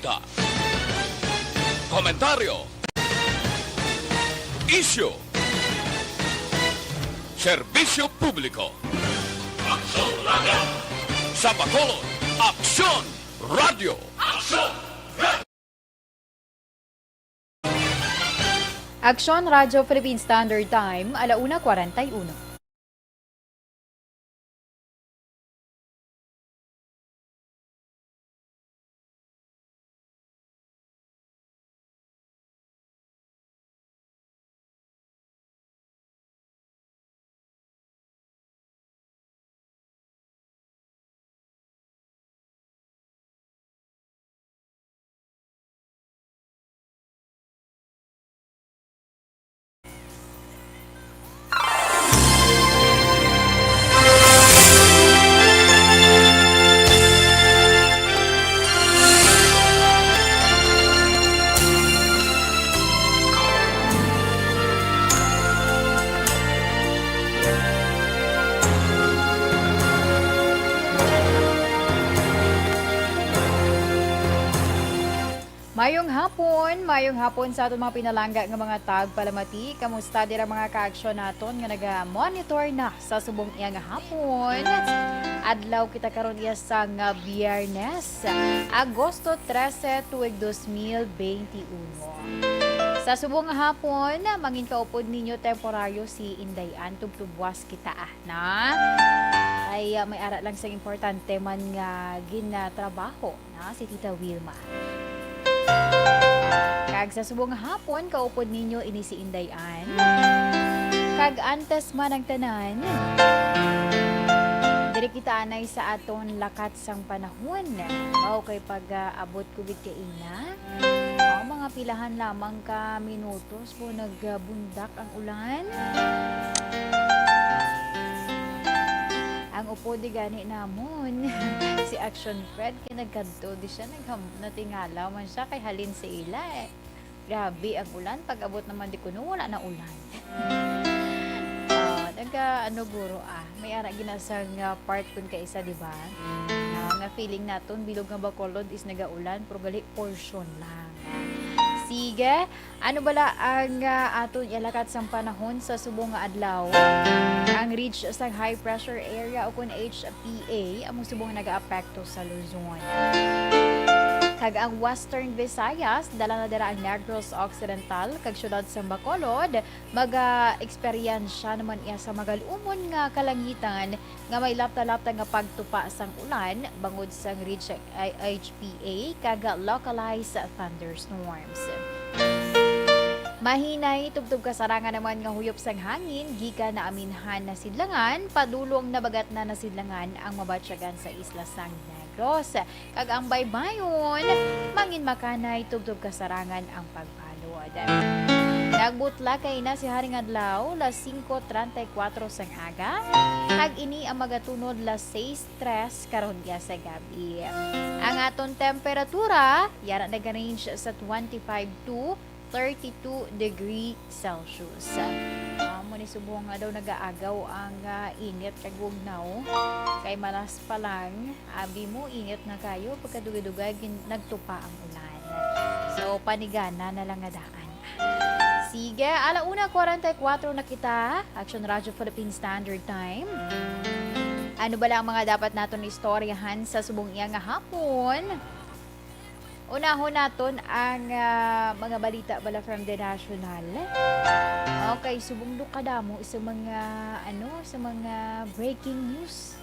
balita, komentaryo, isyu, serbisyo publiko. Aksyon Radio! Sa Bacolod, Aksyon Radio! Aksyon! Aksyon Radio Philippine Standard Time, 1:41. Mayong hapon sa aton mga pinalangga nga mga tagpalamati. Kamusta dira mga kaaksyon naton nga naga-monitor na sa subong iya nga hapon. Adlaw kita karon iya sa nga Biyernes, Agosto 13, tuig 2021. Sa subong nga hapon, mangin kaupod ninyo temporaryo si Indayan tubtubwas kita na. Ay may ara lang sa importante man nga ginatrabaho na si Tita Wilma. Kag sa subong hapon, kaupod ninyo ini si Indayan. Kag antes man ang tanan, diri kita anay sa aton lakat sang panahon. Mao kay pag-abot kubit kay ina. Mga pilahan lamang ka minutos po nagbundak ang ulan. Ang upo di gani namon si Action Fred kay nagkadto di siya natingala man siya kay halin sa ila eh. Grabe ang ulan, pag-abot naman di kuno wala na ulan. Guro may ara ginasang part kun kay isa di ba? Nga feeling naton bilog nga Bacolod is nagaulan pero gali portion lang. Sige, ano bala ang aton ilakat sang panahon sa subong nga adlaw? Ang ridge sa high pressure area o kun HPA among subong nagaapekto sa Luzon. Kag ang Western Visayas, dala na dira ang Negros Occidental, kag syudad sa Bacolod, maga-eksperyensya naman iya sa magalumon nga kalangitan nga may lapta-lapta nga pagtupa sang ulan bangod sang ridge HPA kag localized thunderstorms. Mahinay tubtub kasarangan naman nga huyop sang hangin gikan na aminhan na sidlangan, padulong na bagat na nasidlangan ang mabatsyagan sa isla sang Negros. Kag ang baybayon, mangin makanay tubtub kasarangan ang pagbalod. Nagbutla kay na si Haring Adlaw las 5:34 sang aga, kag ini ang magatunod las 6:03 karon dia sa gabi. Ang aton temperatura yara nag-range sa 25 to 32 degree Celsius. Muni subong nga daw nagaagaw ang init kag bugnaw. Kay malas pa lang, abi mo init na kayo pagkadugay-dugay nagtupa ang ulan. So panigana na lang nga daan. Sige, 1:44 na kita. Action Radio Philippine Standard Time. Ano ba lang mga dapat naton istoryahan sa subong iya nga hapon? Unahon naton ang mga balita bala from the national. Okay, subong kadamo sa mga sa mga breaking news.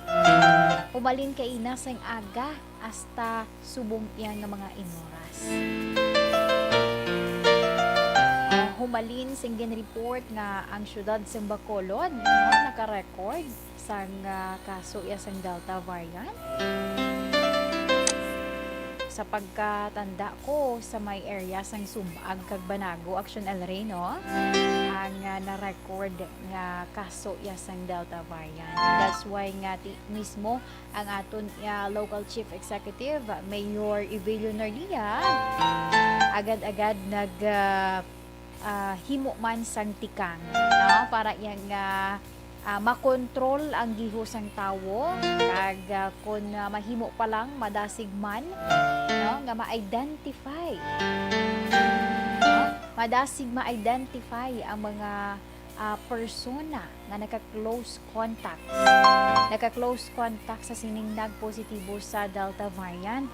Umalin kay ina sang aga hasta subong iya nga mga inoras. Humalin sing report nga ang syudad sa Bacolod naka-record sang kaso iya sang Delta variant. Sa pagkatanda ko sa may area sang Sumbag kag Banago, Action El Reno, ang na-record nga kaso ya sang Delta variant. That's why nga mismo ang aton local chief executive, Mayor Evelio Narlia, agad-agad himo man sang tikang, no? Para yang makontrol ang gihos ang tawo kag kun mahimo pa lang madasig man, no, nga ma-identify, no? Madasig ma-identify ang mga persona nga naka-close contact sa siningdag positibo sa Delta variant.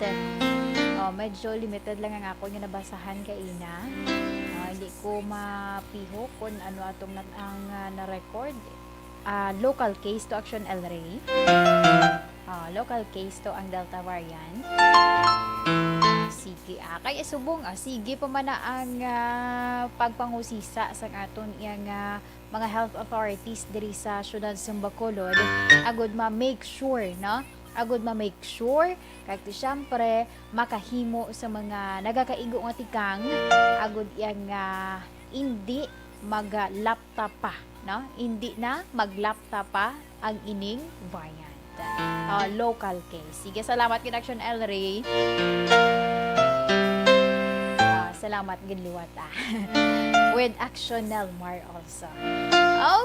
Medyo limited lang ang ako nga nabasahan kaina. Hindi ko mapiho kung ano atong ang na-record. Local case to Action El Rey. Local case to ang Delta variant. Sige, kay subong sige pa man na ang pagpangusisa sa aton yang mga health authorities diri sa syudad sa Bacolod, agud ma-make sure, no? Agud ma-make sure kay syempre makahimo sa mga nagakaigo nga tikang agud yang hindi mag-laptop pa, no? Hindi na mag-laptop pa ang ining variant. Local case. Sige, salamat kay Action El Rey. Salamat ginliwat with Action Nelmar also.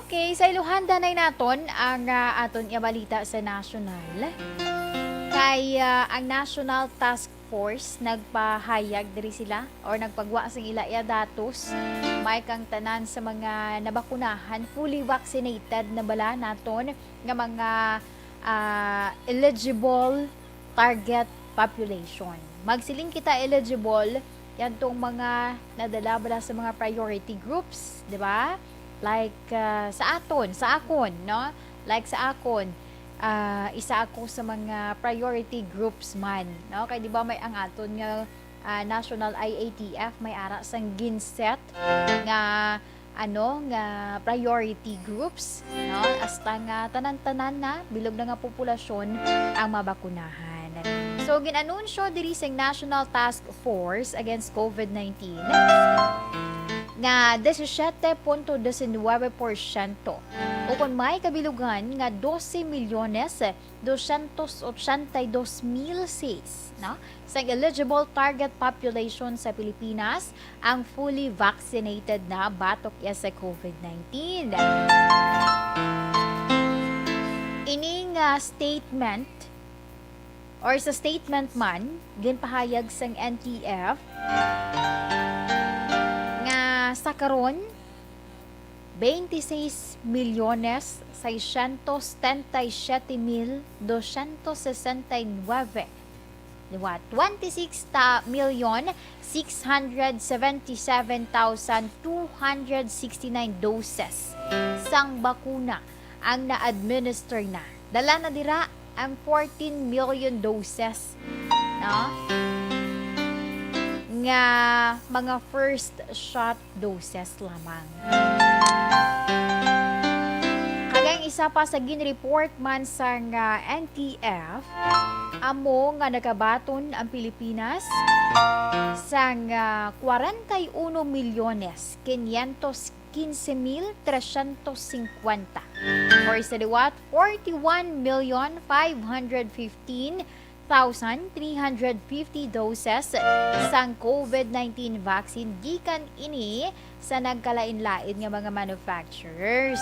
Okay, sa Iluhanda na naton ang aton balita sa national. Kay ang National Task Force nagpahayag diri sila or nagpagwa sa ila datos may kang tanan sa mga nabakunahan fully vaccinated na bala naton nga mga eligible target population. Magsiling kita eligible yan tong mga nadala bala sa mga priority groups, di ba? Like sa akon, no? Like sa akon, isa ako sa mga priority groups man, no? Kay di ba may ang aton nga National IATF may ara sang ginset nga nga priority groups, no? Hasta nga tanan-tanan na bilog na nga populasyon ang mabakunahan. So, ginanunsyo diri sa National Task Force Against COVID-19 nga 17.19% o kung may kabilugan nga 12,282,006 no? Sa eligible target population sa Pilipinas ang fully vaccinated na batok sa COVID-19. Ining statement or sa statement man, ginpahayag sang NTF nga sa karon 26,677,269 diba? 26,677,269 doses sang bakuna ang na-administer na. Dala na dira ang 14 million doses, no? Nga mga first shot doses lamang. Kagang isa pa sa ginreport man sa NTF, amo nga nakabaton ang Pilipinas sa 41,515,350 or sa liwat 41,515,350 doses sang COVID-19 vaccine gikan ini sa nagkalain-lain nga mga manufacturers.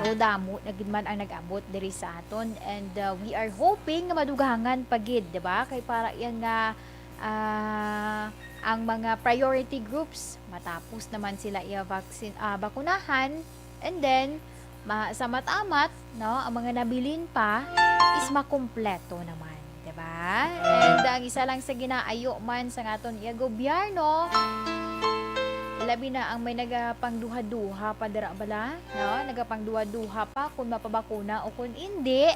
So damo na gid man ang nag-abot diri sa aton and we are hoping nga madugangan pagid, di ba? Kay para yan nga ang mga priority groups matapos naman sila i-vaccine bakunahan. And then, sa matamat, no, ang mga nabilin pa is makumpleto naman, 'di ba? And ang isa lang sa ginaayo man sa aton gobyerno, labi na ang may nagapangduha-duha pa dira bala, no? Nagapangduha-duha pa kung mapabakuna o kung hindi,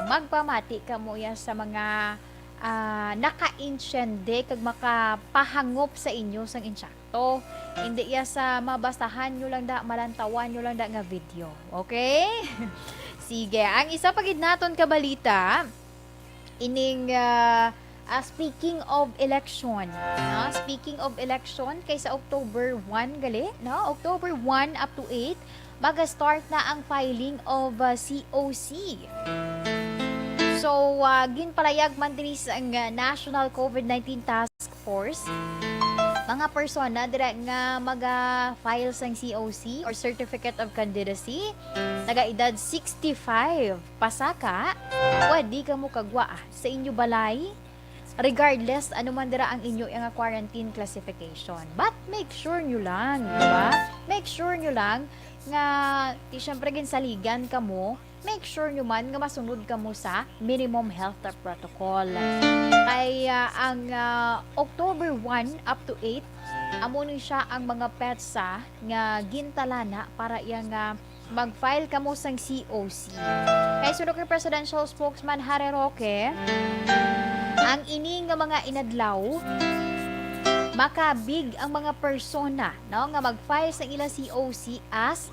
magpamati ka mo ya sa mga naka-insyende kag makapahangop sa inyo sang insakto. Hindi ya sa mabasahan nyo lang da, malantawan nyo lang da nga video. Okay? Sige. Ang isa pagid naton kabalita, ining speaking of election, no? Speaking of election, kay sa October 1 gali, no? October 1 up to 8, mag-start na ang filing of COC. So, ginpalayag man diri sa National COVID-19 Task Force mga persona dira nga maga-file sang COC or Certificate of Candidacy, taga-edad 65 pasaka, pwede ka mo kagwa sa inyo balay, regardless ano man dira ang inyo nga quarantine classification. But make sure nyo lang, di ba? Make sure nyo lang nga, syempre ginsaligan ka mo, make sure nyo man nga masunod ka mo sa minimum health protocol. Kaya ang October 1 up to 8, amo ni siya ang mga petsa nga gintalana para yang mag-file ka mo sang COC. Kaya sunod kay Presidential Spokesman Harry Roque, ang ini nga mga inadlaw, makabig ang mga persona no, nga mag-file sa ila COC as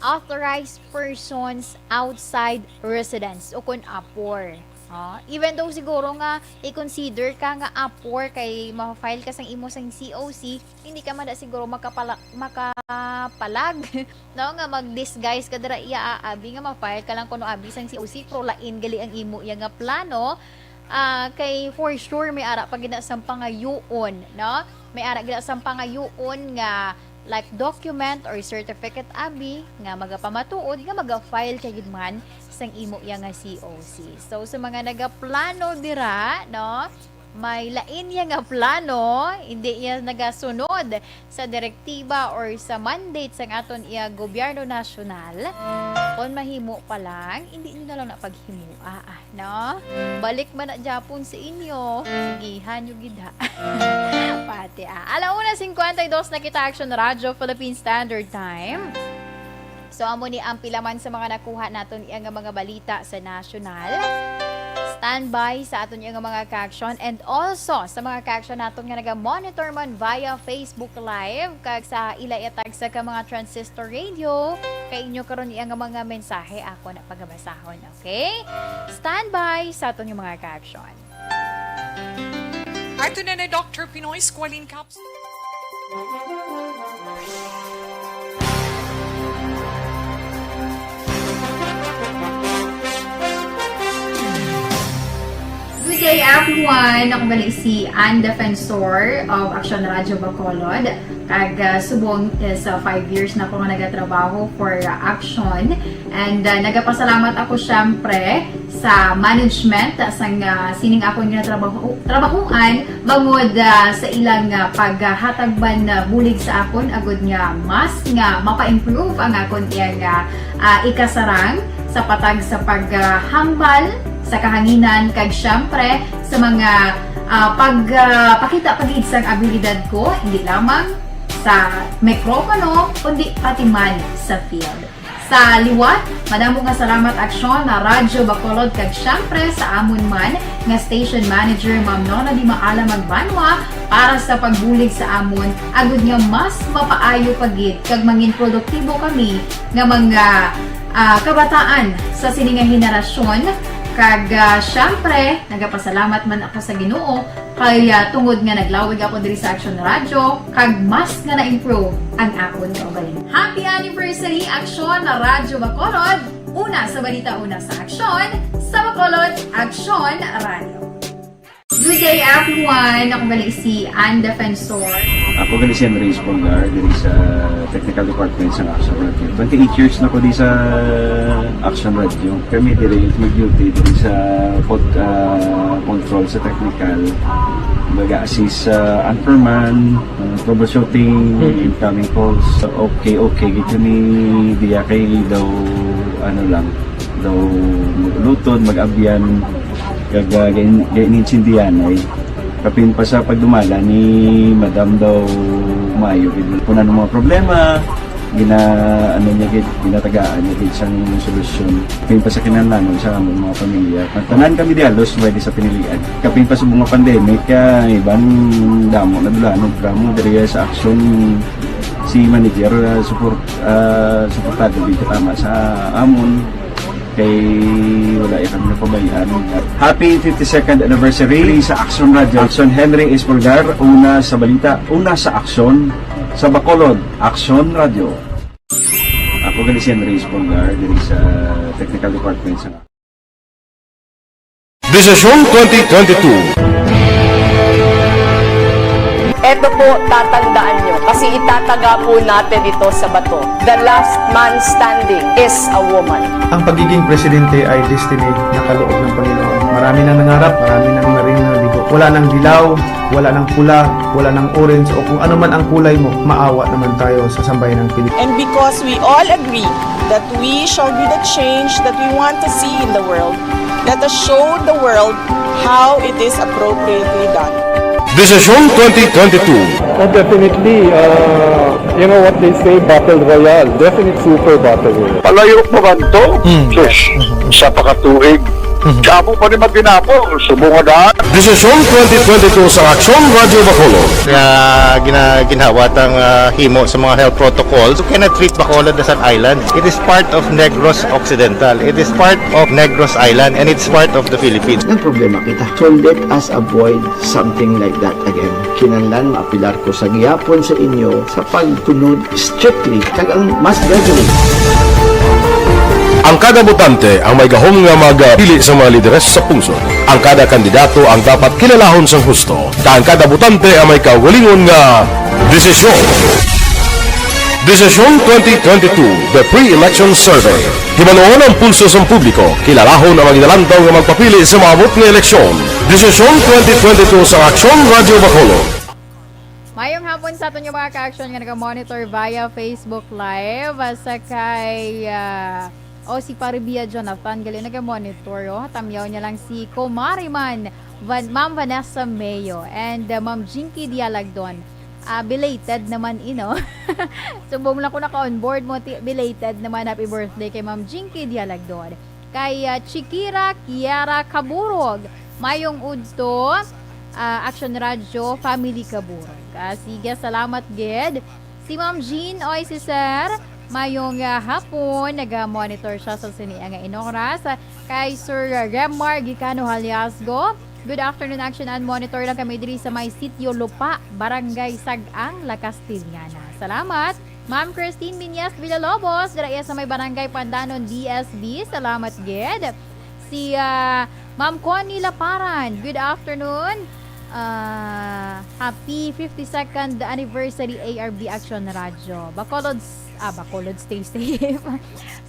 authorized persons outside residence o kun APOR. Even though siguro nga i-consider ka nga APOR kay ma-file ka sang imo sang COC, hindi ka man siguro makapalag no nga mag-disguise ka dira iya abi nga ma-file ka lang kuno abi sang COC pero lain gali ang imo iya nga plano. Kay for sure may ara pag gina sang pangayoon, no? May ara gina sang pangayoon nga like document or certificate abi nga magapamatuod nga maga-file kay gid man sang imo iya nga COC. So sa mga nagaplano dira, no? May lain ya nga plano, hindi iya nagasunod sa direktiba or sa mandate sang aton iya gobyerno nasyonal. Kung mahimo pa lang, hindi nyo na lang napaghimua, no? Balik man na Japon sa inyo, sigihan nyo gida. Pati, Alauna 52 na kita Action Radio Philippine Standard Time. So, amo ni ang pilaman sa mga nakuha naton iyang mga balita sa national. Standby sa aton yung mga ka-action and also sa mga ka-action naton nga naga-monitor man via Facebook Live kag sa ila-itag sa mga transistor radio kay inyo karon iyang mga mensahe ako na pagabasahon, okay? Standby sa aton yung mga ka-action. Ato na na Dr. Pinoy Squalene Caps. Good day everyone! Ako gali si Ann Defensor of Action Radio Bacolod. Kag subong sa 5 years na ako nga nagatrabaho for Action. And nagapasalamat ako syempre sa management sang sining ako nga trabahuan bangod sa ilang paghatagban na bulig sa akon agud nga mas nga mapa-improve ang akon iyang ikasarang sa patag sa paghambal sa kahanginan kag syempre sa mga pagpakita pagid sang abilidad ko hindi lamang sa mikropono kundi pati man sa field. Sa liwat, madamo nga salamat Aksyon na Radyo Bacolod kag syempre sa amon man nga station manager Ma'am Nona Di Maala Magbanwa para sa pagbulig sa amon agud nga mas mapaayo pagid kag mangin produktibo kami nga mga kabataan sa sining nga henerasyon. Kag syempre, nagapasalamat man ako sa Ginoo kay tungod nga naglawig ako diri sa Action Radio kag mas nga na-improve ang akon kaugalingon. Happy anniversary Action na Radyo Bacolod! Una sa balita, una sa Action, sa Bacolod, Action Radio. Good day everyone! Ako gali si Ann Defensor. Ako gali si Enrique Polgar diri sa Technical Department sa Action Radio. 28 years na ko di sa Action Radio. Kami diri mag-duty diri sa control sa technical. Mag-assist sa anchorman, troubleshooting, incoming calls. Okay. Gito ni diya kay daw lutod, mag-abyan, ganinsindihan ay kapin pa sa pagdumala ni Madam daw Mayo. Kung ano mga problema, ginatagaan niya isang solusyon. Kapin pa sa kinalanon sa among mga pamilya. Tanan kami dialos pwede sa pinilian. Kapin pa sa mga pandemic, ibang damo na dulanog gramo diri sa Action si manager suportado dito tama sa amon kay wala kami napabayaan. Happy 52nd anniversary sa Action Radio. Action Henry Espolgar, una sa balita, una sa Action, sa Bacolod, Action Radio. Ako gali si Henry Espolgar, diri sa Technical Department sa Desisyon 2022. Ito po, tatandaan nyo, kasi itataga po natin ito sa bato. The last man standing is a woman. Ang pagiging presidente ay destiny na kaloob ng Panginoon. Marami nang nangarap, marami nang narinig na bigo. Wala nang dilaw, wala nang pula, wala nang orange, o kung ano man ang kulay mo, maawa naman tayo sa sambayan ng Pilipinas. And because we all agree that we shall be the change that we want to see in the world, let us show the world how it is appropriately done. Desisyon 2022. Oh, definitely. You know what they say, Battle Royale. Definite super Battle Royale. Palayo pa ba ito? Yes. Sa pakatuig. Sabo pa rin magdinapo. Subungadaan. Desisyon 2022 sa Aksyon Radio Bacolod. Ginawat ang himo sa mga health protocols. You cannot treat Bacolod as an island. It is part of Negros Occidental. It is part of Negros Island and it's part of the Philippines. Ang problema kita. So let us avoid something like that again. Kinahanglan maapilar ko sa gihapon sa inyo sa pagtunod strictly kag ang mas gagawin. Ang kada botante ang may gahom nga magpili sa mga lideres sa pungsod. Ang kada kandidato ang dapat kilalahon sang husto. Ang kada botante ang may kaugalingon nga desisyon. Desisyon 2022, the pre-election survey. Himanuon ang pulso sa publiko, kilalahon ang magidalantaw nga magpapili sa maabot nga eleksyon. Desisyon 2022 sa Aksyon Radio Bacolod. Mayong hapon sa ato yung mga ka-action nga nag-monitor via Facebook Live sa kay si Paribia Jonathan gali nag-monitor. Tamyaw niya lang si Kumariman, Ma'am Vanessa Mayo and Ma'am Jinky Dialagdon. Belated naman Subong lang ko naka-on board mo, belated naman happy birthday kay Ma'am Jinky Dialagdon. Kay Chikira Kiara Kaburog, mayong udto, Action Radio Family Kaburog. Sige, salamat gid. Si Ma'am Jean oy si Sir, mayong hapon nag-monitor siya sa siniya nga inoras. Kay Sir Remar Gicano Haliasgo, good afternoon Action and Monitor lang kami diri sa may Sitio Lupa, Barangay Sagang, La Castellana. Salamat. Ma'am Christine Binyas Villalobos, dira sa may Barangay Pandanon, DSB. Salamat gid. Si Ma'am Connie Laparan, good afternoon. Happy 52nd anniversary ARB Action Radio. Bacolod, stay safe.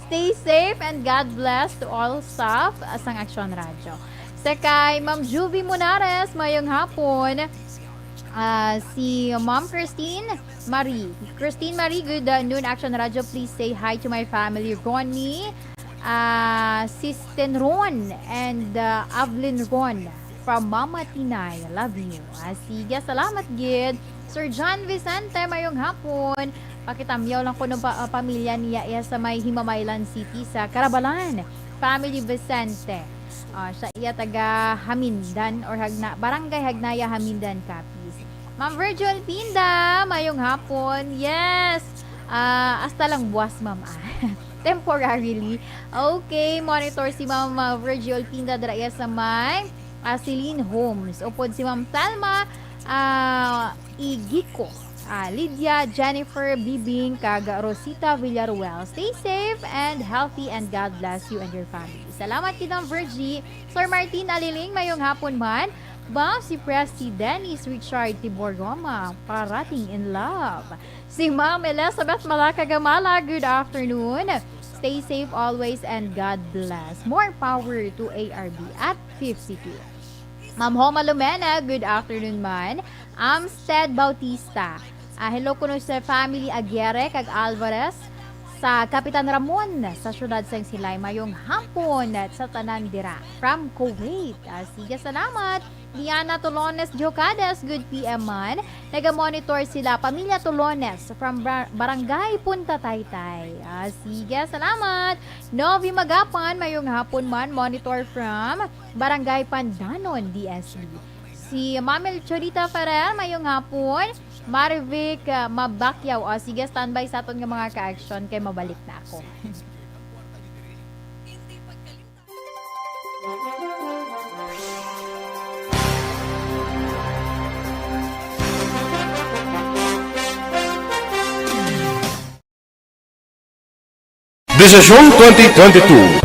Stay safe and God bless to all staff sang Action Radio. Sa kay Ma'am Juvie Munares, mayong hapon. Si Ma'am Christine Marie, good noon Action Radio. Please say hi to my family, Ronnie, Sisten Ron, and Avlin Ron from Mama Tinay. Love you. Sige, salamat gid. Sir John Vicente, mayong hapon. Pakitamyaw lang ko ng pamilya niya sa may Himamaylan City sa Carabalan. Family Vicente. Siya iya taga Hamindan or Barangay Hagnaya Hamindan Capiz. Ma'am Virgil Pinda, mayong hapon. Yes. Hasta lang buwas, ma'am. Temporarily. Okay, monitor si Ma'am Virgil Pinda dara sa may Celine Homes. Upod si Ma'am Talma Igiko, Lydia Jennifer Bibing, kaga Rosita Villaruel. Stay safe and healthy and God bless you and your family. Salamat kitang Virgie. Sir Martin Aliling, mayong hapon man. Ba si Presti Dennis Richard Tiborgoma, parating in love. Si Ma'am Elizabeth Malakagamala, good afternoon. Stay safe always and God bless. More power to ARB at 52. Ma'am Homa Lumena, good afternoon man. Amstead Bautista. Hello ko sa family Aguirre kag Alvarez sa Kapitan Ramon sa syudad sang Silay mayong hapon at sa tanan dira from Kuwait. Sige, salamat. Diana Tolones Jocades, good PM man. Naga-monitor sila pamilya Tolones from Barangay Punta Taytay. Sige, salamat. Novi Magapan, mayong hapon man, monitor from Barangay Pandanon, DSB. Si Mamel Chorita Ferrer, mayong hapon. Marvic Mabakyaw. Sige, standby sa aton nga mga ka-action kay mabalik na ako. Desisyon 2022.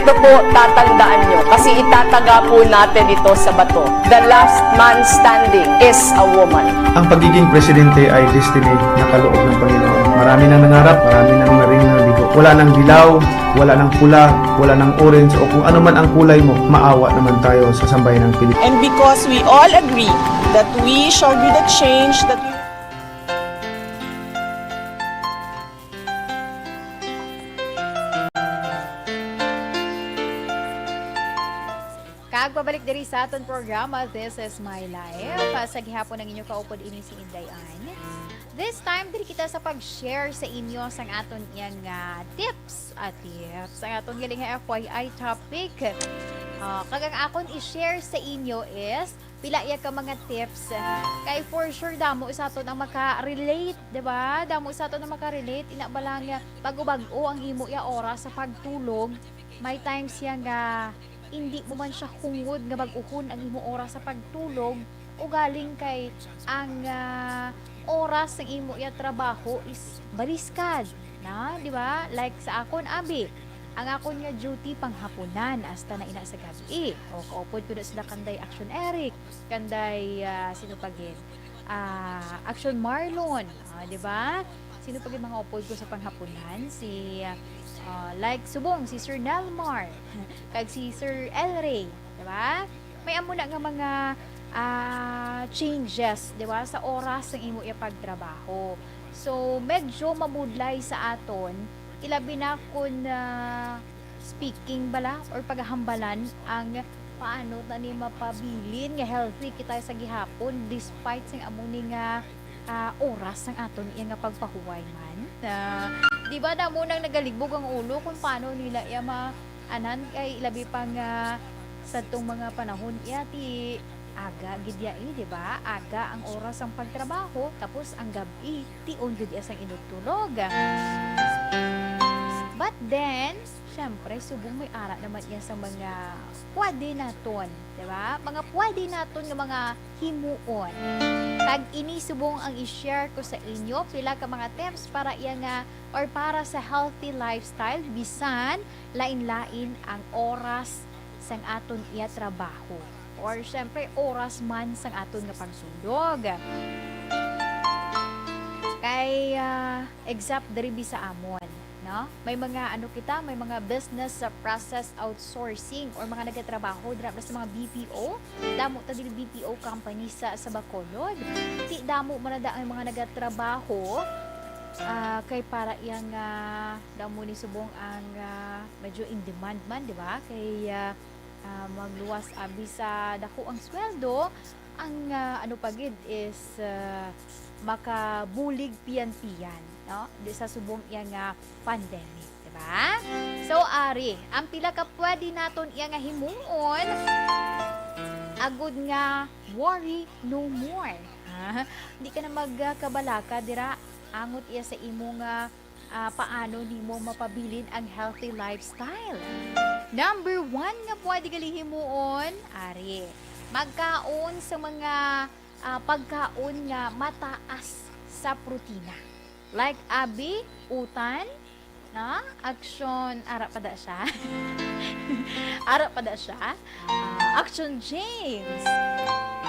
Ito po, tatandaan nyo, kasi itataga po natin ito sa bato. The last man standing is a woman. Ang pagiging presidente ay destiny na kaloob ng Panginoon. Marami nang nangarap, marami nang narinig na bigo. Wala nang dilaw, wala nang pula, wala nang orange, o kung ano man ang kulay mo, maawa naman tayo sa sambayan ng Pilipinas. And because we all agree that we shall be the change that we Kagbabalik diri sa aton programa, This is My Life. Sa gihapon ng inyo kaupod ini si Inday Ann. This time, diri kita sa pag-share sa inyo sang aton iyang tips. Ang aton galing nga FYI topic. Kagang akon i-share sa inyo is pila iya ka mga tips kay for sure damo sa aton ang maka-relate, di ba? Damo sa aton ang maka-relate ina balang pag-ubag-o ang imo ya oras sa pagtulog. May times yang hindi mo man siya hungod nga mag-uhon ang imo oras sa pagtulog o galing kay ang oras ng imo ya trabaho is baliskad na, di ba? Like sa akon abi, ang akon nga duty panghapunan hasta na ina sa gabi. O kaupod ko na sila kanday Action Eric, kanday sino pagin? Action Marlon, di ba? Sino pagin mga upod ko sa panghapunan? Si like subong si Sir Nelmar, kag si Sir Elray, di ba? May amo na nga mga changes, di ba, sa oras ng imo ipagtrabaho. So medyo mamudlay sa aton, ilabi na kun speaking bala or paghambalan ang paano tani mapabilin nga healthy kita sa gihapon despite sing amo ni nga oras ng aton iya nga pagpahuway man. Di ba na munang nagaligbog ang ulo kung paano nila iya maanan kay ilabi pang sa tong mga panahon iya ti aga gidya di ba? Aga ang oras ang pagtrabaho tapos ang gabi ti on gid sang inutulog. But then, syempre, subong may ara naman yan sa mga pwede naton, di ba? Mga pwede naton nga mga himuon. Tag ini subong ang i-share ko sa inyo, pila ka mga tips para iya nga or para sa healthy lifestyle, bisan lain-lain ang oras sang aton iya trabaho. Or syempre, oras man sang aton nga pagsundog. Kay except diri sa amon. No? May mga may mga business sa process outsourcing or mga nagatrabaho dira sa mga BPO, damo ta dili BPO company sa Bacolod. Ti damo man na ang mga nagatrabaho kay para iyang damo ni subong ang medyo in demand man, di ba? Kay magluwas abi sa dako ang sweldo, ang pagid is makabulig piyan-piyan, no? Di sa subong iyang pandemic, di ba? So ari, ang pila ka pwede naton iya nga himuon agud nga worry no more. Di ka na magkabalaka dira angot iya sa imo nga paano nimo mapabilin ang healthy lifestyle. Number 1 nga pwede gali himuon, ari, magkaon sa mga pagkaon nga mataas sa protina. Like abi, utan, na Action, ara pa da siya. Ara pa da siya. Action James.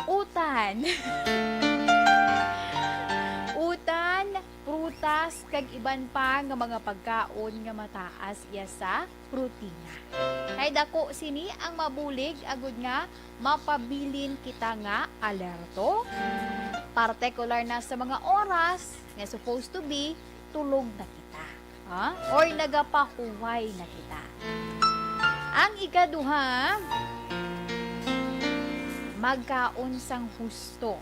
Utan. Utan, prutas, kag iban pa nga mga pagkaon nga mataas iya sa protina. Kay dako sini ang mabulig agud nga mapabilin kita nga alerto, particular na sa mga oras nga supposed to be tulog na kita, or nagapahuway na kita. Ang ikaduha, magkaon sang husto.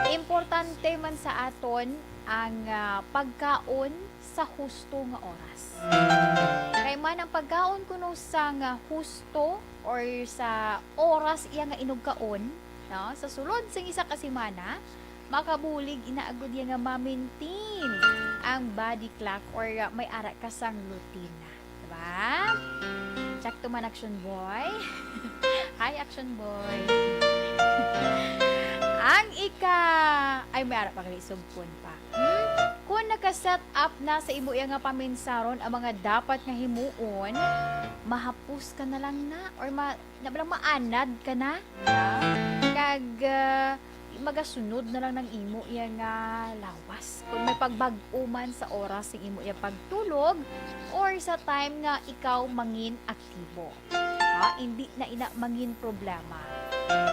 Importante man sa aton ang pagkaon sa husto nga oras. Kay man ang pagkaon kuno sa nga husto or sa oras iya nga inugkaon, no, sa sulod sing isa ka semana, makabulig inaagud iya nga ma-maintain ang body clock or may ara ka sang rutina, diba? Check to man Action Boy. Hi Action Boy. Ang ay may ara pa kali subpon pa. Kung naka-set up na sa imo nga paminsaron ang mga dapat nga himuon, mahapus ka na lang na or maanad ka na. Kag magasunod na lang ng imo nga lawas. Kung may pagbag-uman sa oras ng imo pagtulog or sa time nga ikaw mangin aktibo. Hindi na ina mangin problema.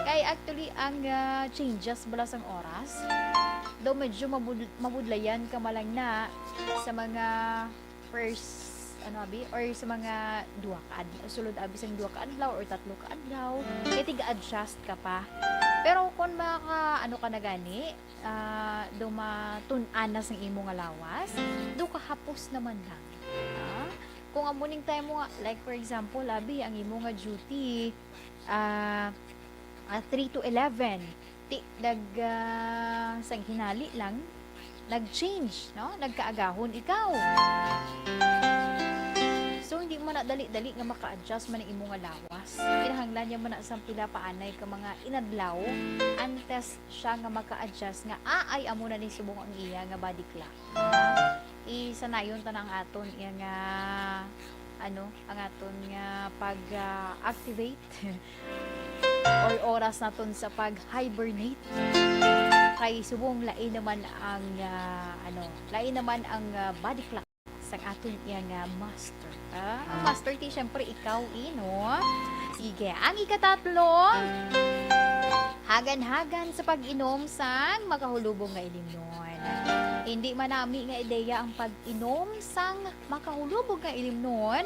Kaya actually ang changes bala sang oras, daw medyo mabudlayan ka malang na sa mga first or sa mga duwa ka adlaw, sulod abi sang duwa ka adlaw or tatlo ka adlaw, kaya tiga-adjust ka pa. Pero kung ka na gani, do matun-anas ng imo nga lawas, do kahapos naman lang. Kung amuning time mo nga, like for example, labi, ang imo nga duty, 3 to 11, sang hinali lang, nag-change, no? Nagkaagahon ikaw. So, hindi mo na dali-dali nga maka-adjust man ang imo nga lawas. Kinahanglan niya mo na isang pila paanay ka mga inadlaw antes siya nga maka-adjust nga ay amo na ni subong ang iya nga body clock. Isanayon ta nang aton iya nga ang aton nga pag-activate or oras naton sa pag-hibernate. Kay subong lain naman ang body clock sa aton iya nga master. Ang master ti syempre ikaw no. Sige, ang ikatatlo, hagan-hagan sa pag-inom sang makahulubong nga ilimnon. Hindi manami nga ideya ang pag-inom sang makahulubong nga ilimnon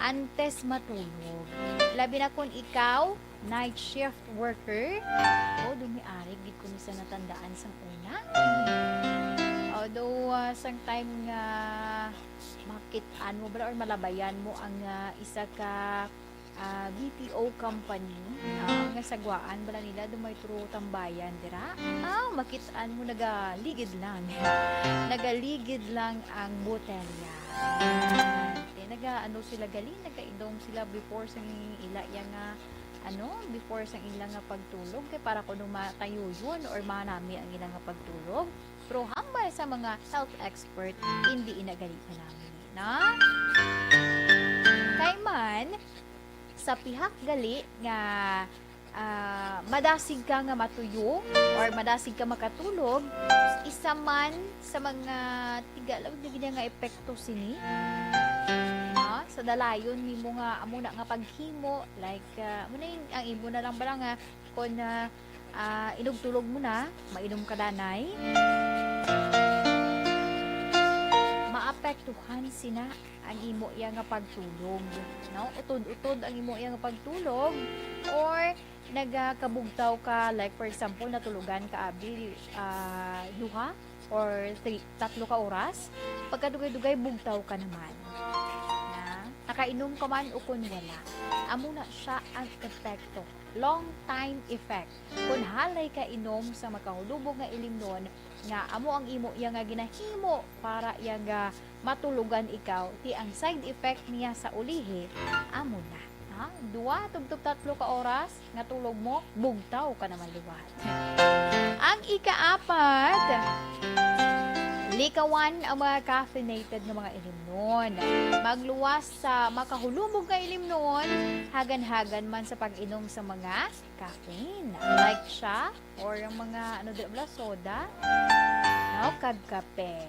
antes matulog. Labi na kung ikaw night shift worker, dumiari gid ko sa natandaan sang una. Although sang time nga makitaan mo ba or malabayan mo ang isa ka BPO company nga sagwaan bala nila dumay true tambayan dira makitaan mo nagaligid lang ang botelya sila gali nagainom sila before sa ila nga before sa ilang nga pagtulog kay para kuno matayo yun or manami ang ilang nga pagtulog pero hambay sa mga health expert hindi inagali pa namin na kay man sa pihak gali nga madasig ka nga matuyo or madasig ka makatulog isa man sa mga tigalaw nga epekto sini sa dalayon nimo nga amo na nga paghimo like ang imo na lang bala nga kung inugtulog mo na mainom ka danay maapektuhan sina ang imo iya nga pagtulog no utod-utod ang imo iya nga pagtulog or nagakabugtaw ka like for example natulugan ka abi 2 or 3 ka oras pagkadugay-dugay bugtaw ka naman nakainom ka man o kung wala amo na siya ang epekto long time effect kung halay ka inom sa makahulubog nga ilimnon nga amo ang imo iya nga ginahimo para iya nga matulugan ikaw ti ang side effect niya sa ulihi amo na 2 tugtog 3 ka oras nga tulog mo bugtaw ka naman liwat ang ika-4 likawan ang mga caffeinated na mga ilimnon. Magluwas sa makahulubog nga ilimnon, hagan-hagan man sa pag-inom sa mga caffeine. Like siya, or yung mga soda, kag kape.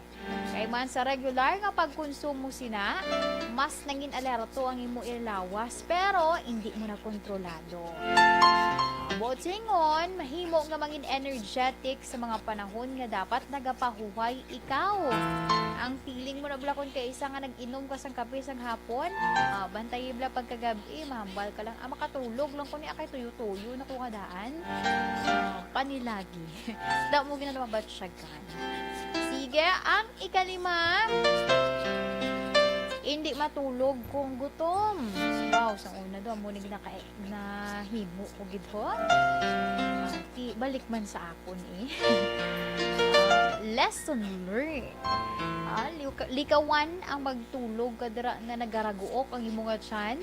Kay man sa regular nga pagkonsumo sina, mas nangin alerto ang imo ilawas, pero hindi mo na kontrolado. Botsingon, mahimo nga mangin energetic sa mga panahon nga dapat nagapahuway ikaw. Ang feeling mo na blakon kay isa nga nag-inom ka sang kape sang hapon, bantay bla pagkagabi, mahambal ka lang, makatulog lang ko ni akay tuyo-tuyo na kungadaan. Panilagi. Da mo ginagawa ba siya gan? Sige, ang ikalima, hindi matulog kung gutom. Wow, sa una doon, muna nahimo ko gito. Balik man sa akon lesson learned. Likawan ang magtulog kadra nga nagaraguok ang imo nga tiyan.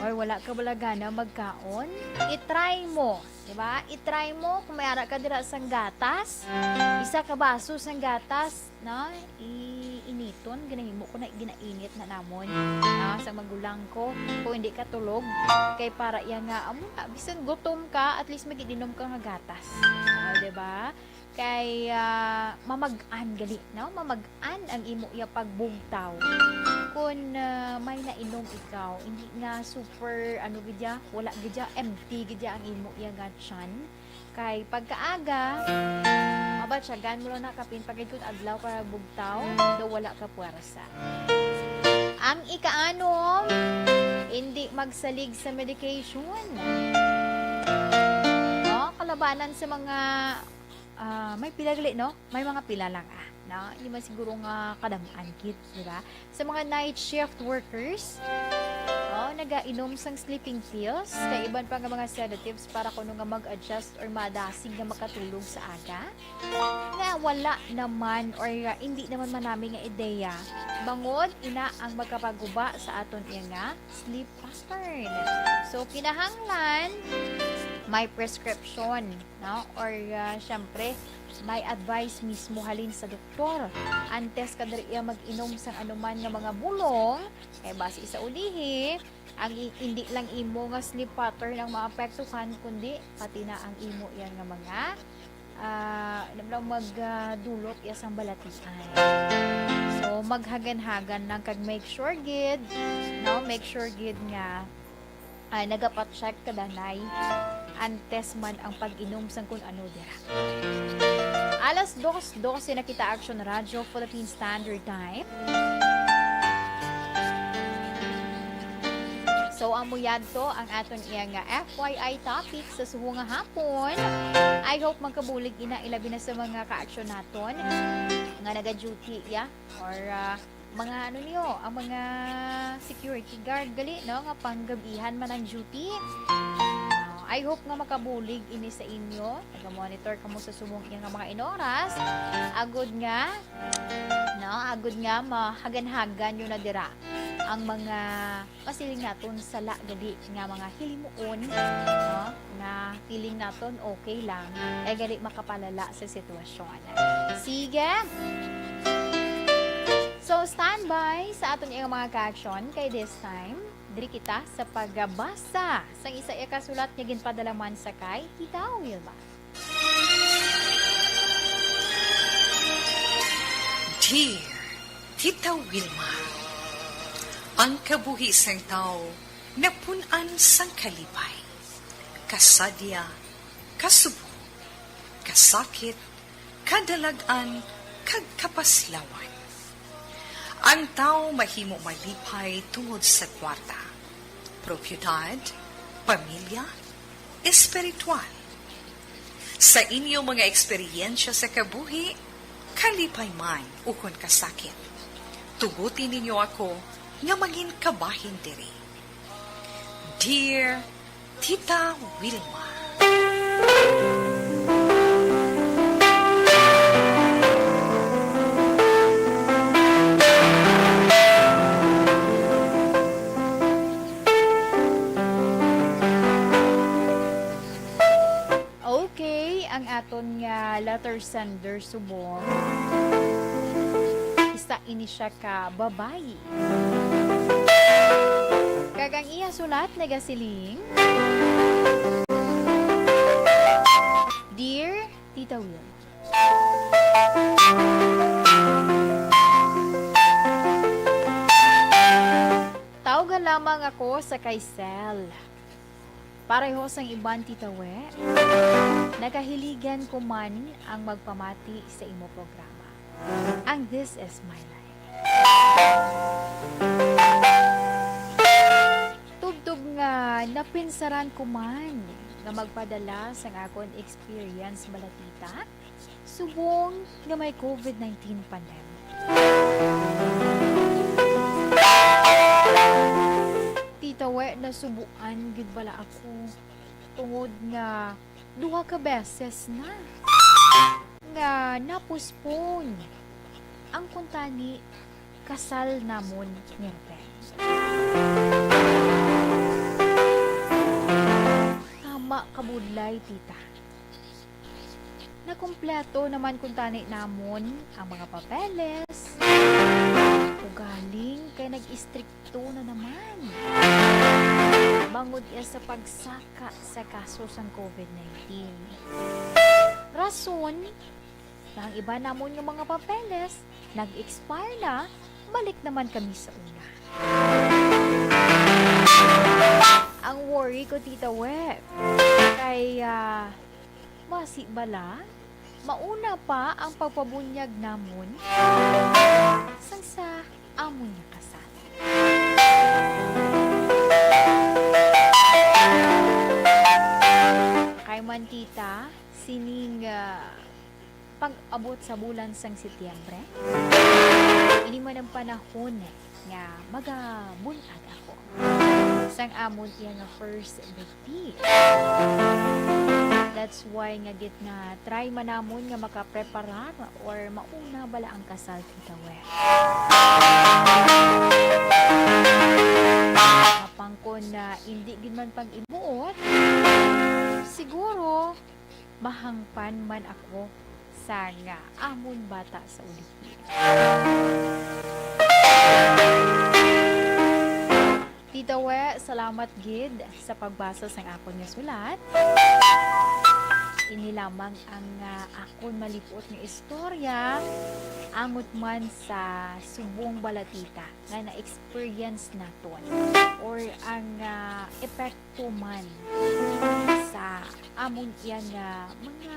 Or wala ka balagana magkaon, i-try mo, di ba? I-try mo kung mayara ka dira sang gatas, isa ka baso sang gatas, na initon, ginahimo ko na ginainit na namon, na sa magulang ko, kung hindi ka tulog, kay para iya nga, amo na, bisan gutom ka, at least magiinom ka nga gatas, di ba? Kay mamag-an gali, no? Mamag-an ang imo iya pagbugtaw. Kung may nainom ikaw, hindi nga super, ano gidya, wala gidya, empty gidya ang imo iya nga tiyan. Kay pagkaaga, mabatsyagan mo lang na kapin, pagkid kung adlaw para bugtaw, daw wala ka puwersa. Ang ikaanom, hindi magsalig sa medication. No? Kalabanan sa mga may pila gali, no? May mga pila lang no? Hindi man siguro nga kadamaan kit, di ba? Sa mga night shift workers, nagainom sang sleeping pills, kay iban pa nga mga sedatives para kuno nga mag-adjust or madasig nga makatulog sa aga. Nga wala naman or hindi naman manami nga ideya. Bangod ina ang magkapaguba sa aton iya nga sleep pattern. So kinahanglan may prescription, no? Or syempre, may advice mismo halin sa doktor. Antes ka diri mag-inom sang anuman nga mga bulong, kay base sa ulihi, ang hindi lang imo nga sleep pattern ang maapektuhan, kundi pati na ang imo yan nga mga magdulot iya sang balatian. So maghagan-hagan lang kag make sure gid, no? Make sure gid nga nagapat-check ka danay antes man ang pag-inom sang kun ano dira. Alas 2:12 na kita Action Radio Philippine Standard Time. So amuyad to ang aton iya nga FYI topic sa suho nga hapon. I hope magkabulig ina ilabi na sa mga ka-action naton nga naga-duty or mga ano niyo, ang mga security guard gali, no, nga panggabihan man ang duty. I hope nga makabulig ini sa inyo, naga-monitor kamo sa sumong iya nga mga inoras, agud nga mahagan-hagan yun na dira ang mga pasiling naton sala gali nga mga hilimuon, no, nga feeling naton okay lang, gali makapalala sa sitwasyon. Sige. So, standby sa aton iyang mga ka-action kay this time, diri kita sa pagbasa sa isa iya kasulat nga ginpadalaman sa kay Tita Wilma. Dear Tita Wilma, ang kabuhi sang tao napunan sang kalipay, kasadya, kasubo, kasakit, kadalagan, kag kapaslawan. Ang tao mahimo malipay tungod sa kwarta, propiedad, pamilya, espiritual. Sa inyo mga eksperyensya sa kabuhi, kalipay man ukon kasakit. Tugutin ninyo ako nga maging kabahin diri. Dear Tita Wilma, ang aton nga letter sender subong isa ini siya ka babayi. Kagang iya sulat nagasiling, Dear Tita Will, tawagan lamang ako sa Kaysel. Pareho sang iban titawe, nakahiligan ko man ang magpamati sa imo programa. Ang This Is My Life. Tubtub nga napinsaran ko man nga magpadala sang akon experience balatita subong nga may COVID-19 pandemic. Titawe na subuan gid bala ako tungod nga duha ka beses na nga napuspon ang kuntani kasal namon ni Ruben. tita. Nakumpleto naman kung tani namon ang mga papeles. Ugaling kay nag-istrikto na naman. Bangod iya sa pagsaka sa kaso sang COVID-19. Rason, na ang iba namon ng mga papeles, nag-expire na, balik naman kami sa una. Ang worry ko, Tita Web, kaya basi bala, mauna pa ang pagpabunyag namon sang sa amon niya kasal. Kay man, tita, sining pag-abot sa bulan sang Setyembre, ini man ang panahon nga magabunag ako sang amon iya nga first birthday. That's why nga git nga try man namon nga makapreparar or mauna bala ang kasal, Tita Web. Kapang ko na hindi gid man pag-ibuot, siguro mahangpan man ako sa nga amon bata sa ulitin. Tita We, salamat gid sa pagbasa sang akon nga sulat. Ini lamang ang akon malipot nga istorya angot man sa subong balatita nga na-experience naton or ang epekto man sa amon iyang mga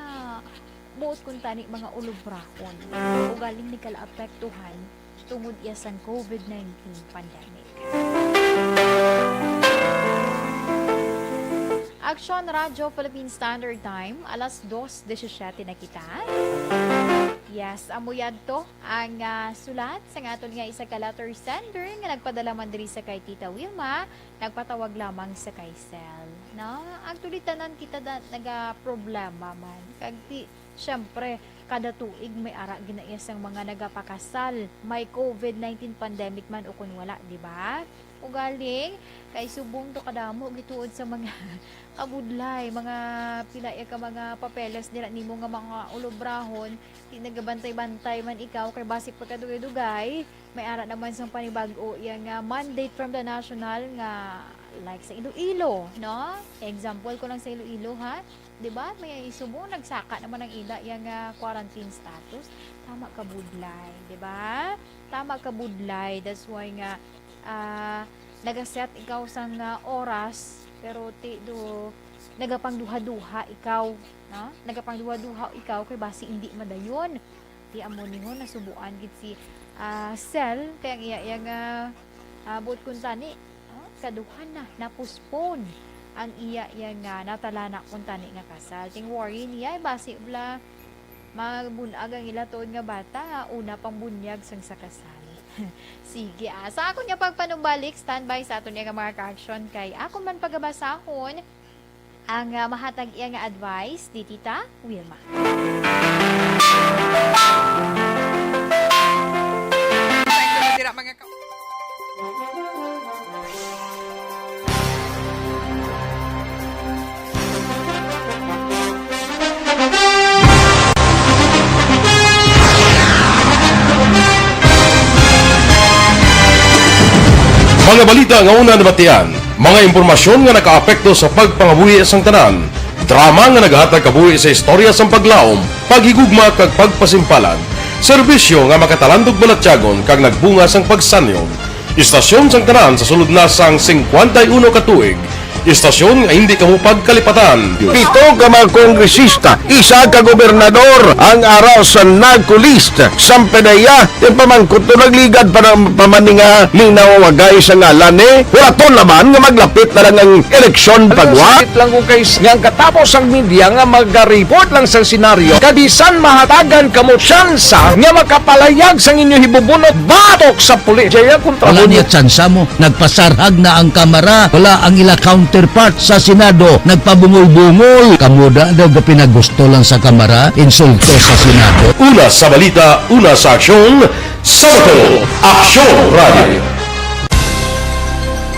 buot kung tani mga ulubrahon o galing ni kalaapektuhan tungod iya sang COVID-19 pandemic. Action Radio Philippine Standard Time, alas 2:17 na kita. Yes, amuyad to ang sulat sa aton nga isa ka letter sender nga nagpadala man diri sa kay Tita Wilma, nagpatawag lamang sa kay Sel. No? Actually tanan kita naga problema man. Kag syempre kada tuig may ara ginaiya sang mga nagapakasal, may COVID-19 pandemic man o kun wala, di ba? Ugaling kay subong to kadamo gituod sa mga kabudlay, mga pilaya ka mga papeles nila nimo nga mga ulobrahon, di nagabantay-bantay man ikaw kay basik pagkadugay-dugay, may ara naman sang panibag-o yang mandate from the national nga like sa Iloilo, no? Example ko lang sa Iloilo, ha? 'Di ba? May subong nagsaka naman ng ila yang quarantine status. Tama ka budlay, 'di ba? Tama ka budlay. That's why nga nagaset ikaw sang oras pero nagapangduha-duha ikaw, no? Nagapangduha-duha ikaw kay basi hindi madayon. Ti amo ningon nasubuan gid si Sel kay ang iya yang buot kun tani kaduhan na postpone ang iya yang natalana kun tani nga kasal. Ting worry niya basi bla magbunag ang ila tuod nga bata una pang bunyag sang sa kasal. Sige, sa ako niya pagpanumbalik, standby sa ato niya nga mga ka-action kay ako man pagabasahon ang mahatag iya nga advice di Tita Wilma. Mga balita nga una nabatian, mga impormasyon nga nakaapekto sa pagpangabuhi sang tanan, drama nga naghatag kabuhi sa istorya sang paglaom, paghigugma kag pagpasimpalan, serbisyo nga makatalandog balatyagon kag nagbunga sang pagsanyon, istasyon sang tanan sa sulod na sang 51 ka tuig, istasyon nga hindi kamupag kalipatan. 7 ka mga kongresista, 1 ka gobernador ang araw sa nagkulist sa pedaya yung pamangkot to nagligad para pamaninga linawagay sa ngalan wala to naman nga maglapit na lang ang eleksyon pagwa. Sakit lang kung kays nga katapos ang media nga mag-report lang sa senaryo kadisan mahatagan kamo tsansa nga makapalayag sa inyo hibubunot batok sa pulis. Jaya kontra wala niya tsansa mo, nagpasarhag na ang kamara, wala ang ila counterpart sa Senado, nagpabungol-bungol. Kamuda daw pinagusto lang sa kamara, insulto sa Senado. Una sa balita, una sa aksyon, Sabado, Aksyon Radio.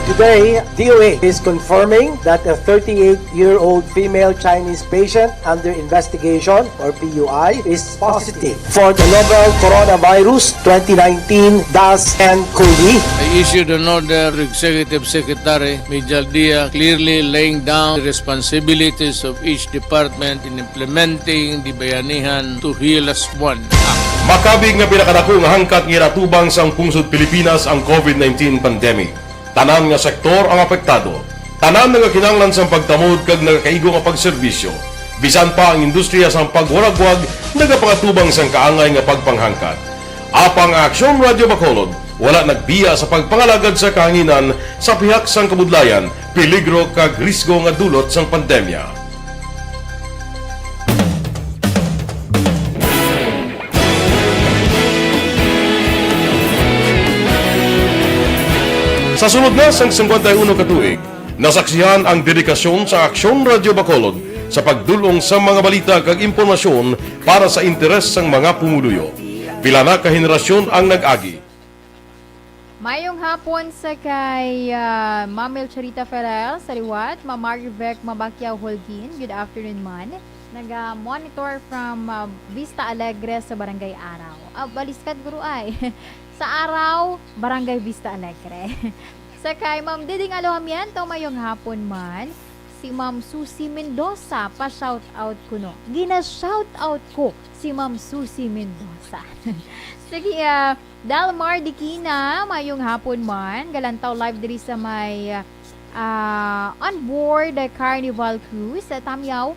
Today, DOA is confirming that a 38-year-old female Chinese patient under investigation, or PUI, is positive for the novel coronavirus 2019-10-CoV. I issued an order to Executive Secretary Major Dia clearly laying down the responsibilities of each department in implementing the Bayanihan to Heal as One Act. Makabig nga pinakadako nga hangkat nga natubang sa pungsod Pilipinas ang COVID-19 pandemic. Tanan nga sektor ang apektado. Tanan nga kinahanglan sa pagtamod kag nagakaigo nga pagserbisyo. Bisan pa ang industriya sa pagwaragwag nagapangatubang sang kaangay nga pagpanghangkat. Apang Aksyon Radio Bacolod wala nagbiya sa pagpangalagad sa kahanginan sa pihak sang kabudlayan, peligro kag risgo nga dulot sang pandemya. Sa sunod na sang 51 katuig, nasaksihan ang dedikasyon sa Aksyon Radio Bacolod sa pagdulong sa mga balita kag impormasyon para sa interes sang mga pumuluyo. Pila na ka henerasyon ang nag-agi. Mayong hapon sa kay Ma'am Elcharita Ferrer sa liwat, Ma'am Marivec Mabakyaw Holguin. Good afternoon man. Nag-monitor from Vista Alegre sa Barangay Araw. Baliskat guru ay. Sa Araw, Barangay Vista Alegre. Sa kay Ma'am Diding Alohamiento, mayong hapon man, si Ma'am Susie Mendoza, pa-shout out ko no. Gina-shout out ko si Ma'am Susie Mendoza. Sige, Dalmar Dikina, mayong hapon man, galantaw live diri sa may on board Carnival Cruise sa Tamyaw,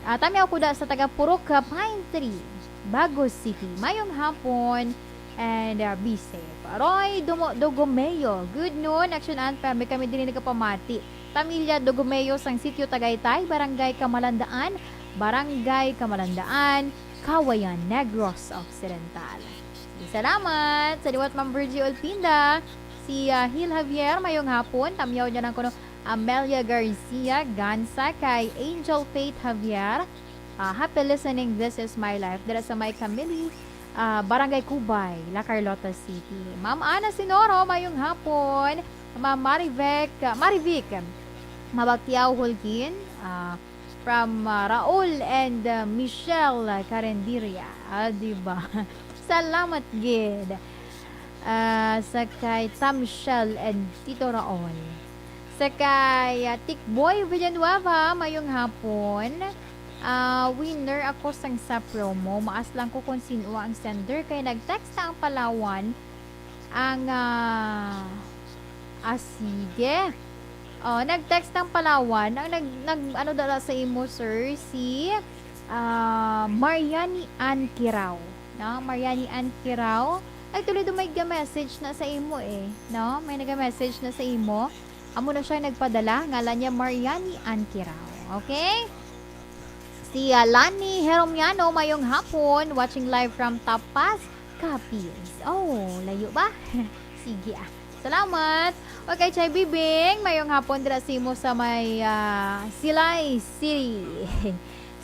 Tamyaw kuda sa taga Purok Pine Tree, Bagos City. Mayong hapon, and be safe. Roy Dogomeo, good noon. Action Anthem, may kami din nagkapamati. Pamilya Dogomeo sang Sitio Tagaytay, Barangay Kamalandaan, Kawayan, Negros Occidental. Salamat sa liwat Ma'am Virgie Olpinda. Si Hil Javier, mayong hapon. Tamyaw niya ng kuno Amelia Garcia, Gansa, kay Angel Faith Javier. Happy listening, this is my life. Dala sa may Camille, Barangay Cubay, La Carlota City. Ma'am Ana Sinoro, mayong hapon. Ma'am Marivic Mabakyaw Holguin, from Raul and Michelle Carendiria. Diba? Salamat gid. Sa kay Tam Michelle and Tito Raul. Sa kay Tikboy Villanueva, mayong hapon. Winner ako sang sa promo. Maas lang ko kung sino ang sender. Kaya nag-text ang Palawan ang sige. Nag-text ang Palawan ang ano dala sa imo, sir, si Mariani Ann Kirao, no? Mariani Ann Kirao ay tuloy may message na sa imo no? May nag-message na sa imo. Amo na siya nagpadala, ngalan niya Mariani Ann Kirao. Okay? Si Lani Heromiano, mayong hapon, watching live from Tapas, Capiz. Layo ba? Sige salamat. Okay, Chay Bibing, mayong hapon dira simo sa may Silay City.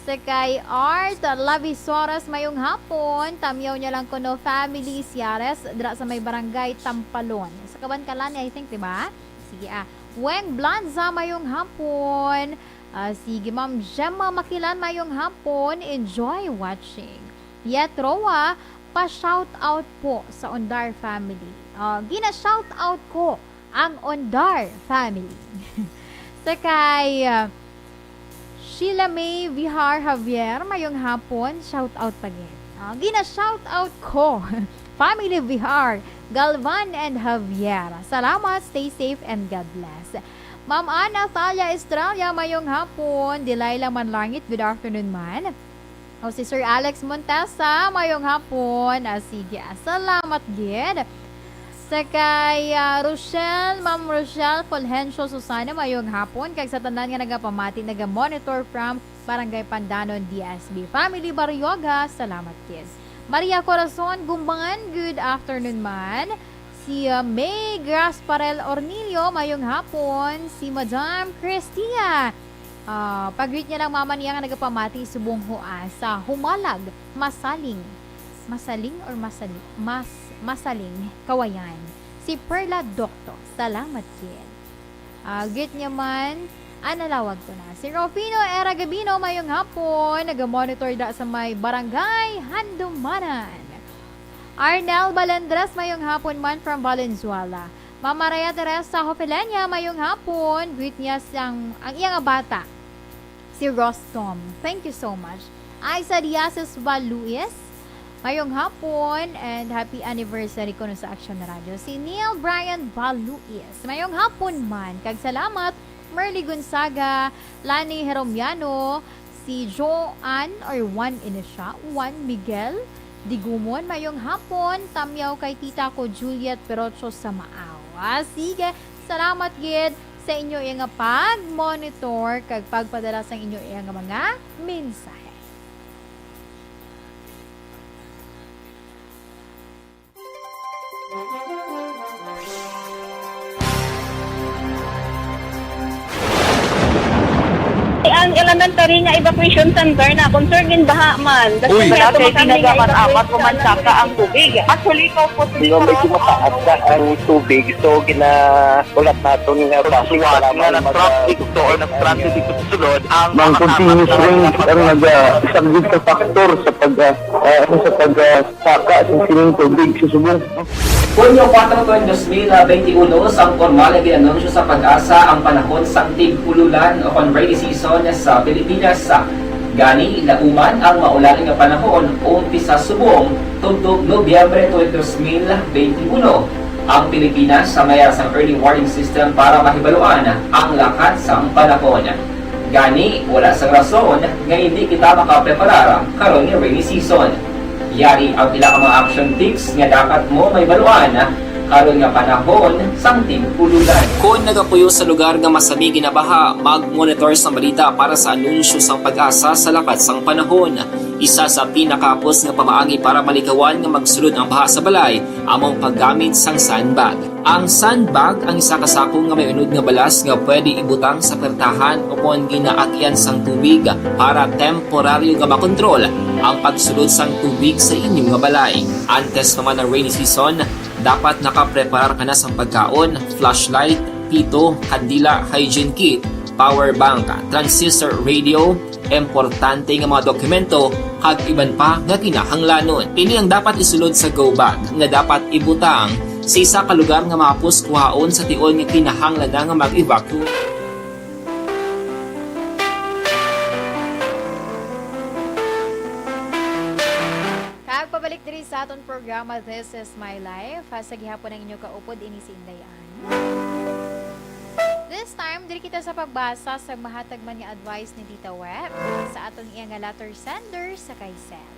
Sa kay Art Lavisoras, mayong hapon, tamyaw niya lang kuno family Siares dira sa may Barangay Tampalon. Sa Kabankalan, I think, diba? Sige Weng Blanza, mayong hapon. Sige, Ma'am Gemma Makilan, mayong hapon. Enjoy watching. Yetroa, pa-shout out po sa Ondar family. Gina-shout out ko ang Ondar family. Sa kay Sheila May Vihar Javier, mayong hapon. Shout out pa rin. Gina-shout out ko family Vihar, Galvan and Javier. Salamat, stay safe and God bless. Ma'am Ana Thalia Estrella, mayong hapon. Delilah Manlangit, good afternoon man. Si Sir Alex Montesa, mayong hapon. Sige, salamat gid. Sa kay Ma'am Rochelle Fulgencio Susana, mayong hapon. Kag sa tanan nga nagapamati, naga-monitor from Barangay Pandanon, DSB. Family Baryoga, salamat gid. Maria Corazon Gumbangan, good afternoon man. Si May Grasparel Ornilio, mayong hapon. Si Madam Cristia, pag-greet niya lang mama niya nga nagapamati subong hoa sa Humalag, Masaling, Kawayan. si Perla Docto. Salamat kid. Git niya man, analawag to na. Si Rufino Era Gabino, mayong hapon, nag-monitor da sa may barangay Handumanan. Arnel Balandras, mayong hapon man from Valenzuela. Mama Raya Teresa Hofelania, mayong hapon, greet niya ang iyang bata, si Rostom. Thank you so much. Aisa Diazes Valuis, mayong hapon and happy anniversary ko sa Action na Radio. Si Neil Brian Valuis, mayong hapon man. Kag salamat, Merly Gonzaga, Lani Heromiano, si Joanne or Juan Inesha, Juan Miguel Digumon, mayong hapon. Tamyaw kay tita ko Juliet Perocho sa Maaw. Sige, salamat gid sa inyo yung pag-monitor kag pagpadala sa inyo yung mga mensahe. Ang elementary nga evacuation center na concern din baha man. Uy! Kasi pinagamat-amat pumansaka ang tubig. Actually, ikaw po Medyo mataas na ang tubig. So, ulat natin nga basiwala nga ng traffic to or ng traffic dito sa sulod. Ang continuous rain ang isang sa factor sa pagsaka sa sining tubig sa subong. Hunyo 4 2021, sang formal na ginanunsyo sa Pag-asa ang panahon sa tig-ululan o rainy season sa Pilipinas. Gani, lauman ang maulaling nga panahon umpisa subong tugtog Nobyembre 2021. Ang Pilipinas sa mayroon sang early warning system para mahibaluan ang lakat sa panahon. Gani, wala sang rason nga hindi kita makapreparar karon nga rainy season. Yari ang pila ka mga action tips nga dapat mo may baluan karon nga panahon sang tig-ululan. Kung nagapuyo sa lugar nga masami ginabaha, mag-monitor sa balita para sa anunsyo sang Pag-asa sa lakat sang panahon. Isa sa pinakapos nga pamaagi para malikawan nga magsulod ang baha sa balay, among paggamit sang sandbag. Ang sandbag ang isa ka sako nga may unod nga balas nga pwede ibutang sa pertahan o kung ginaagyan sang tubig para temporaryo nga makontrol ang pagsulod sang tubig sa inyong nga balay. Antes naman ng rainy season, dapat nakapreparar ka na sa pagkaon, flashlight, pito, kandila, hygiene kit, power bank, transistor radio, importante nga mga dokumento, kag iban pa nga kinahanglanon. Ini ang dapat isulod sa go bag nga dapat ibutang sa isa ka lugar nga mapus kuhaon sa tion nga kinahanglan na nga mag-evacuate. Pabalik diri sa aton programa This is My Life. Sa gihapon ang inyo kaupod ini si Indayan. This time diri kita sa pagbasa sa mahatag man nga advice ni Tita Web sa aton iyang nga letter sender sa Kaysel.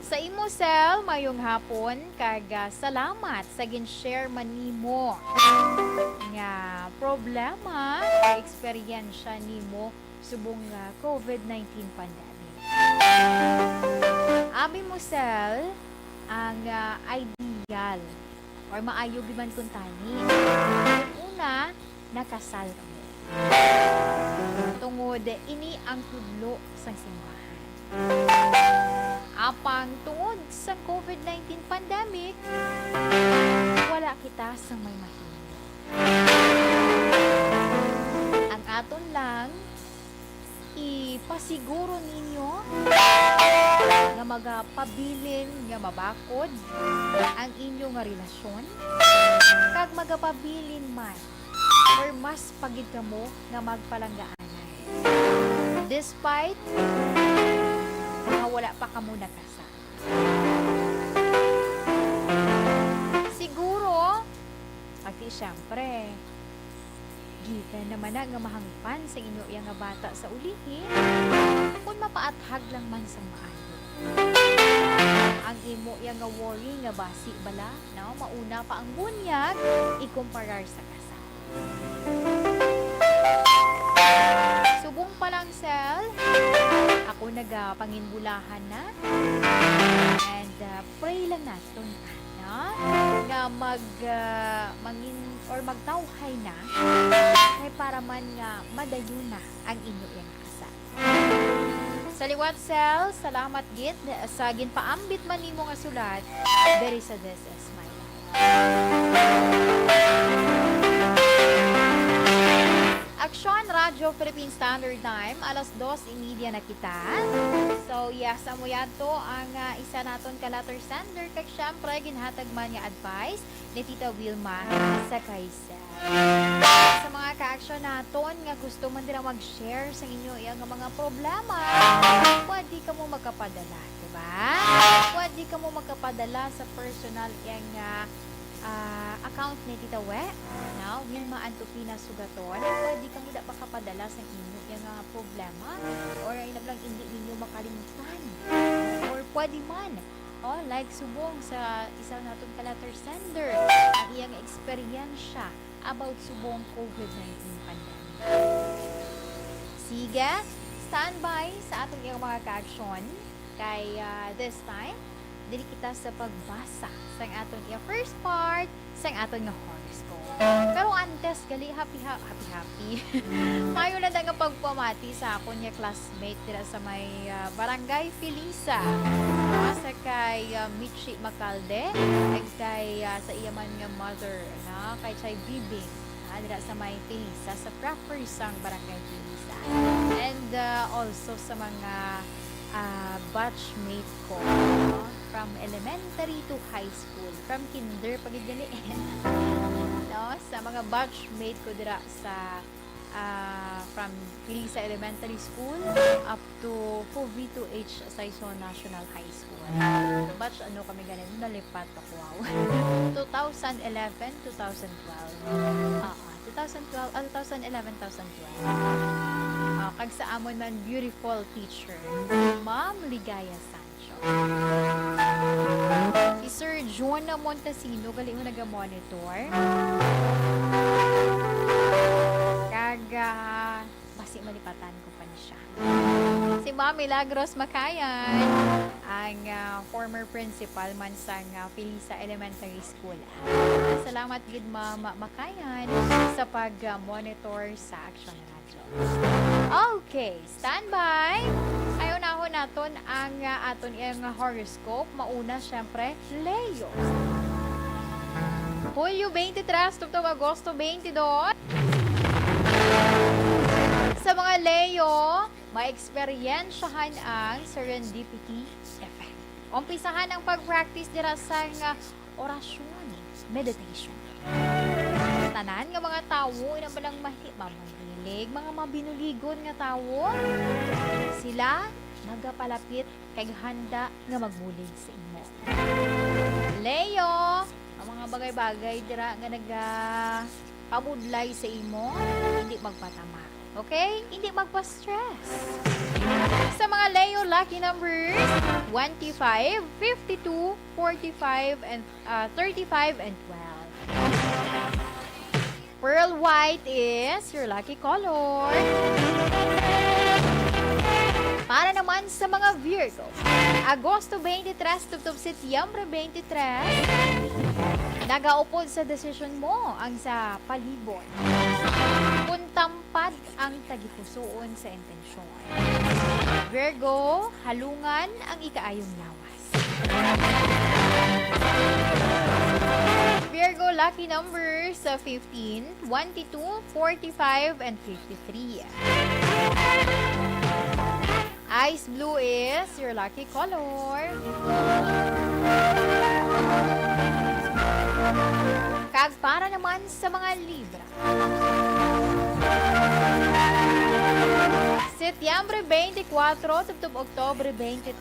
Sa imo Sel, mayong hapon kag salamat sa gin-share man nimo nga problema o eksperyensya nimo subong COVID-19 pandemic. Abi mo Sel, ang ideal or maayo giman kun tani. Una, nakasal ka mo. Tungod ini ang tudlo sa simbahan. Apang tungod sa COVID-19 pandemic, wala kita sa may mahimo. Ang aton lang ipasiguro ninyo nga magapabilin nga mabakod ang inyo nga relasyon kag magapabilin man or mas pagid kamo nga magpalanggaanay despite nga wala pa kamo nakasal. Siguro pagti syempre kita naman na nga mahangpan sa inyo yang nga bata sa ulihin kung mapaathag lang man sa maayo. Ang imo yang nga worry nga basi bala, no? Mauna pa ang bunyag ikumparar sa kasal. Subong pa lang Sel, ako nagapanginbulahan na and pray lang natin nga mangin or magtawhay na kay para man nga madayon na ang inyo yung kasal. Sa liwat cell, salamat gid sa ginpaambit man nimo nga sulat. Diri sa This Is My Aksyon Radyo Philippine Standard Time, alas 2:30 na kita. So, yasa mo yato ang isa naton ka letter sender kag syempre ginhatag man nga advice ni Tita Wilma sa Kaisa. Sa mga ka-aksyon naton nga gusto man dira mag-share sa inyo iyang mga problema, pwede ka mo magkapadala, diba? Pwede ka mo magkapadala sa personal iyang account ni Tita We, now, Wilma Antupina Sugaton. Pwede ka mo da makapadala sa inyo yung problema or lang hindi ninyo makalimutan. Or pwede man, like subong sa isang natong ka-letter sender, ang iyang eksperyensya about subong COVID-19 pandemic. Sige, standby sa atong iyang mga ka-aksyon kay this time, dili kita sa pagbasa sa atong iya first part sa atong nga horoscope. Pero antes gali happy. Mayo na nga pagpamati sa akon nga classmate dira sa may Barangay Felisa. Sa kay Michi Macalde, ag kay sa iya man nga mother na kay Chay Bibing dira sa may Felisa sa proper sang Barangay Felisa. And also sa mga batchmate ko, from elementary to high school, from kinder pagigaliin, no? Sa mga batchmate ko dira sa from Felisa Elementary School up to V2H Saison National High School. Batch ano kami ganun, nalipat ako, wow. 2011, 2012. 2011, 2012. Kag sa amon man beautiful teacher, Ma'am Ligaya Sancho. Si Sir Jonah Montesino, gali mo naga-monitor. Kag, basi malipatan ko pa niya siya. Si Ma'am Milagros Makayan, ang former principal man sa Felisa Elementary School. Salamat gid Ma'am Makayan sa pag-monitor sa Action Radio. Okay, standby! Ayaw na ho naton ang aton iyang horoscope. Mauna, syempre, Leo. Hulyo 23, tugtog Agosto 22. Sa mga Leo, ma-experiensyahan ang serendipity effect. Umpisahan ang pag-practice dira sa orasyon, meditation. Tanan nga mga tawo na balang mahilig, mga mabinuligon nga tawo, sila magapalapit kay handa nga magmulig sa imo. Leo, ang mga bagay-bagay dira nga pamudlay sa imo, hindi magpatama. Okay? Hindi magpa-stress. Sa mga Leo lucky numbers, 25, 52, 45, and 35, and 12. Pearl white is your lucky color. Para naman sa mga Virgo, Agosto 23 tugtog Setyembre 23, nagaupod sa desisyon mo ang sa palibot. Kung tampad ang tagipusoon sa intensyon. Virgo, halungan ang ikaayong lawas. Virgo lucky numbers 15, 22, 45, and 53. Ice blue is your lucky color. Kag para naman sa mga Libra. Setyembre 24 tugtog Oktobre 23.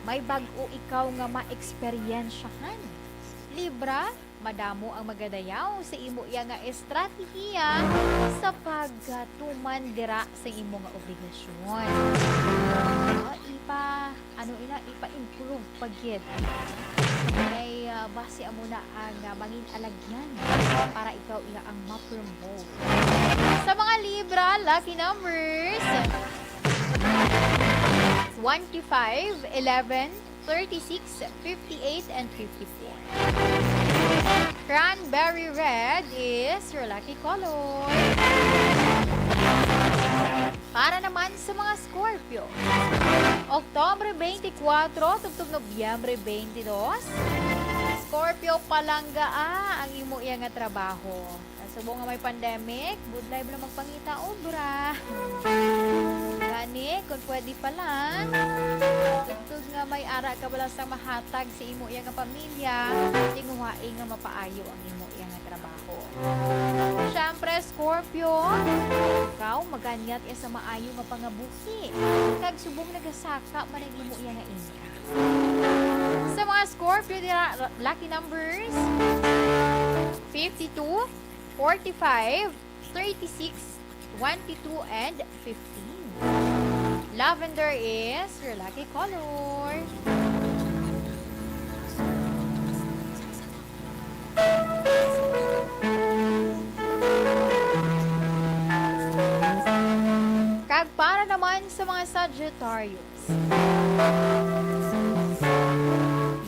May bag-o ikaw nga ma-eksperyensyahan. Libra, madamo ang magadayaw sa imo iya nga estratehiya sa pagtuman dira sa imo nga obligasyon. Ipa-improve pagyed. Kay base amo na ang mangin alagyan para ikaw iya ang ma-promote. Sa mga Libra, lucky numbers 25, 11, 36, 58, and 54. Cranberry red is your lucky color. Para naman sa mga Scorpio, Oktubre 24 tugtog Nobyembre 22, Scorpio palanggaa ang imo iya nga trabaho. Subong nga may pandemic, good life lang magpangita obra. Gani, kung pwede pa lang, tugtog nga may ara ka bala sa mahatag sa imo iya nga pamilya, tinguhain nga mapaayo ang imo iya nga trabaho. Siyempre, Scorpio, ikaw maganyat iya sa maayo nga pangabuhi. Kag subong nagasaka man ang imo iya nga inya. Sa mga Scorpio, lucky numbers 52, 45, 36, 22, and 15. Lavender is your lucky color. Kag para naman sa mga Sagittarius,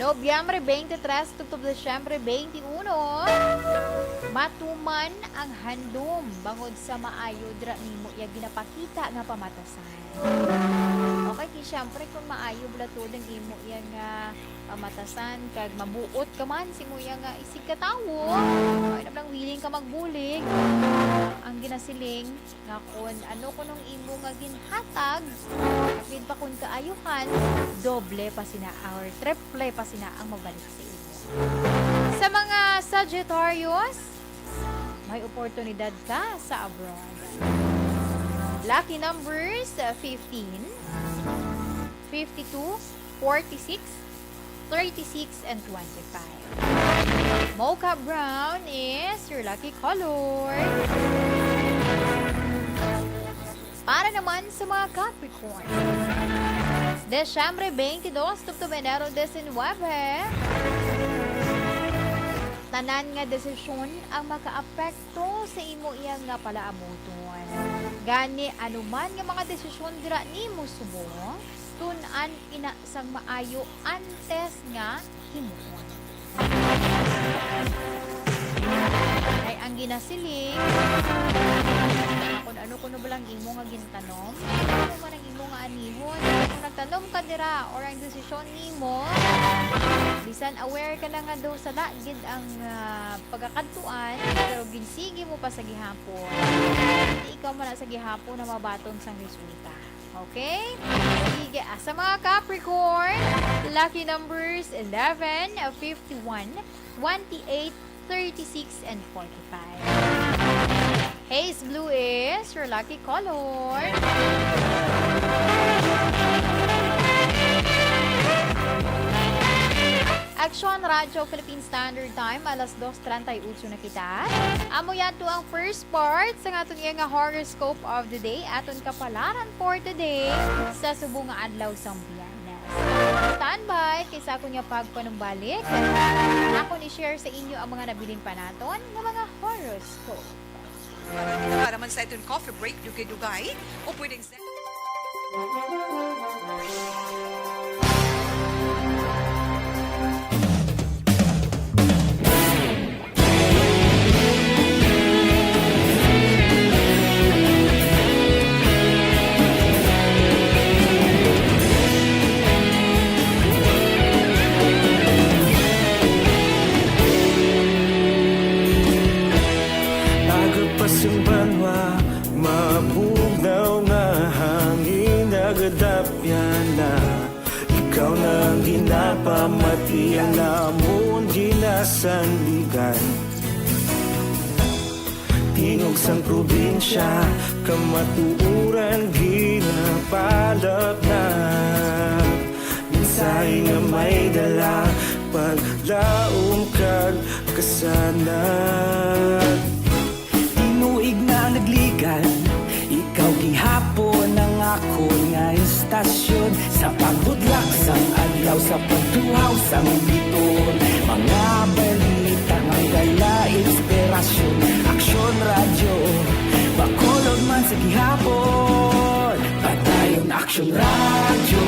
Nobyembre 23 tugtog Desyembre 21, matuman ang handom bangod sa maayo dra nimo ya ginapakita nga pamatasan. Okay, ki syempre kung maayo blatod ang imo ya nga pamatasan kag mabuot ka man si mo ya nga isig ka tawo, ay nang willing ka magbulig. Ang ginasiling nga kun ano kunong imo nga ginhatag, kapit pa kun kaayuhan, doble pa sina or triple pa sina ang mabalik sa imo. Sa mga Sagittarius, may oportunidad ka sa abroad. Lucky numbers 15, 52, 46, 36, and 25. Mocha brown is your lucky color. Para naman sa mga Capricorn, Desyembre 22 tugtog Enero 19, tanan nga desisyon ang makaapekto sa imo iya nga palaabuton. Gani anuman nga mga desisyon dira nimo subong, tun-an ina sang maayo antes nga himuon. Ay ang ginasiling kung ano kuno balang imo nga gintanom, ano man ang imo nga anihon, kung nagtanom ka dira or ang desisyon nimo, bisan aware ka na nga daw sa lagid ang pagkakadtuan, pero ginsigi mo pa sa gihapon. Ikaw man sa gihapon na mabaton sang resulta. Okay? Sige, sa mga Capricorn, lucky numbers 11, 51, 28, 36, and 45. Haze blue is your lucky color. Action Radio Philippine Standard Time, alas 2:38 na kita. Amo yato ang first part sa aton nga horoscope of the day, aton kapalaran for today sa subong nga adlaw sang Biyernes. Standby kaysa ako niya pagpanumbalik. Ako ni share sa inyo ang mga nabilin pa naton ng mga horoscope. Para man sa itong coffee break, dugay-dugay, o pwedeng sa... Pasimbanwa, mabugnaw nga hangin nagadapyan na. Ikaw na ang ginapamati ang namon ginasandigan. Tingog sang probinsya, kamatuuran ginapalap na. Minsay nga may dala, paglaong kag kasanat. Tinuig na nagligan, ikaw gihapon ang ako nga istasyon. Sa pagbudlak sang adlaw, sa pagtuhaw sang biton, mga balita nga dala inspirasyon. Aksyon radyo, bakolog man sa gihapon. Patayon aksyon radyo,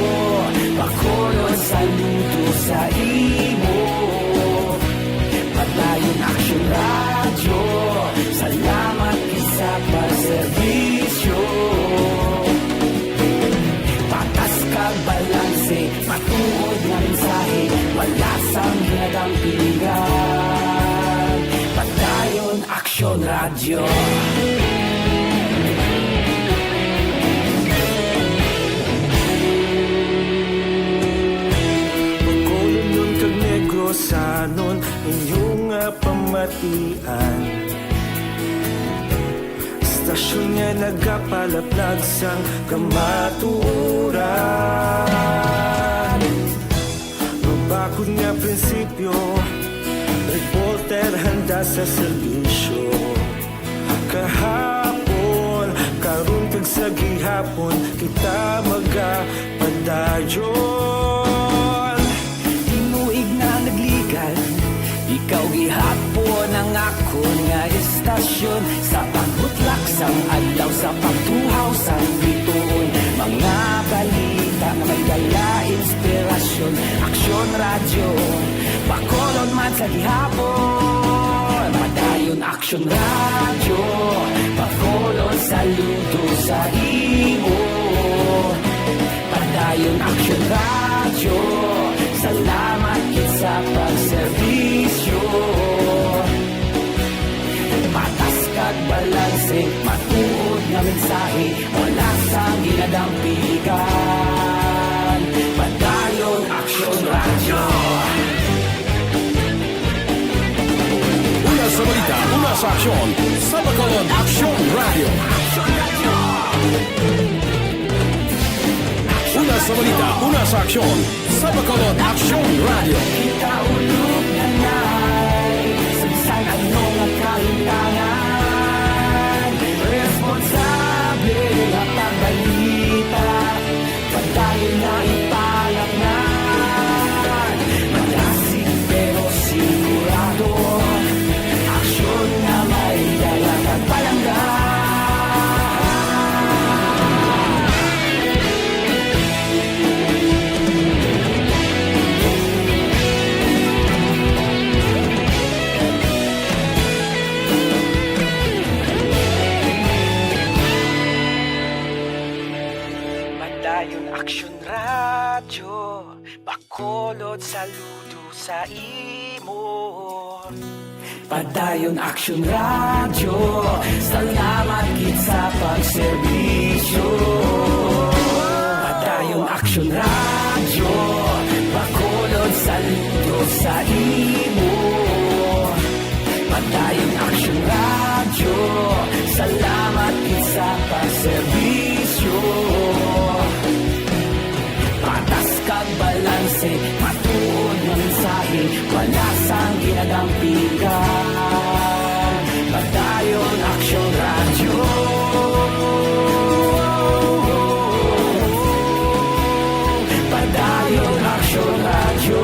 bakolog saludo sa imo. Patayon aksyon radyo, salamat sa pagserbisyo. Radyo. Pagkulong kag negrosanon inyong pamatian. Istasyon nga nagapalaplag sang kamatuuran. Mabakod nga prinsipyo, reporter handa sa serbisyo. Kahapon, karon kag sa gihapon, kita magapadayon. Tinuig na nagligan, ikaw gihapon ang akon nga istasyon. Sa pagbutlak sang adlaw, sa pagtuhaw sang bituon. Mga balita na may dala inspirasyon. Aksyon radyo, bakolon man sa gihapon. Padayon aksyon radyo, bakolon saludo sa imo. Padayon aksyon radyo, salamat kit sa pagserbisyo. Patas kag balanse, matuod nga mensahe, wala sang ginadampigan. Padayon aksyon radyo. Una sa balita, una sa aksyon, sa Bacolod Aksyon Radio. Una sa balita, una sa aksyon, sa Bacolod Aksyon Radio. Kita ulog na na'y Samsang anong nakahintangan. Responsable at ang balita, padayon na ipalaknan. Malasig pero sigurado, aksyon na may dalang at palanggan. Padayon aksyon radyo, bakolod saludo sa imo. Padayon aksyon radyo, salamat kit sa pagserbisyo. Padayon aksyon radyo, bakolod saludo sa imo. Padayon aksyon radyo, salamat kit sa pagserbisyo. Patas kag balanse, matuod ng mensahe, wala sang ginadampigan. Padayon aksyon radyo. Padayon aksyon radyo.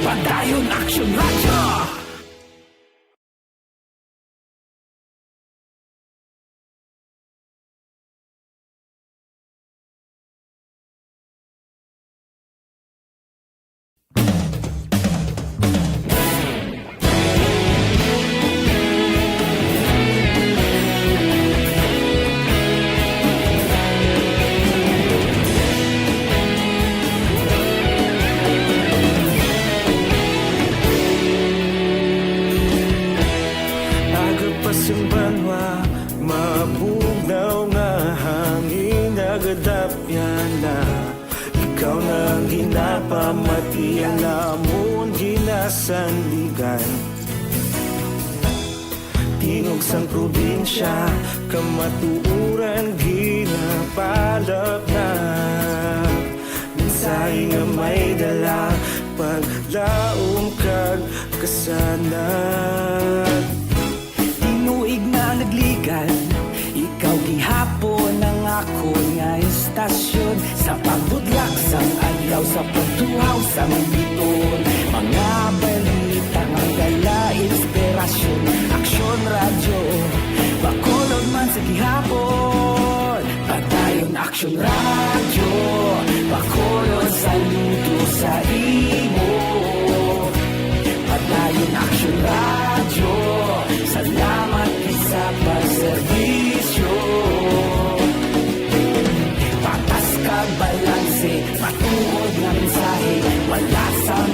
Padayon aksyon radyo. Agapasumbanwa, mabugnaw nga hangin nagadapyan na. Ikaw na ginapamatian namon ginasandigan. Tingog sang probinsya, kamatuuran ginapalap na. Mensahe nga may dala, paglaom kag kasanat. Tinuig na nagligan, ikaw gihapon ang akon nga istasyon. Sa pagbudlak sang adlaw, sa pagtuhaw sang biton. Mga balita nga dala inspirasyon. Aksyon radyo, bakolod man sa gihapon. Padayon aksyon radyo, bakolod saludo sa imo. Padayon aksyon radyo, salamat sa pagserbisyo. Patas kag balanse, matuod na mensahe, wala sang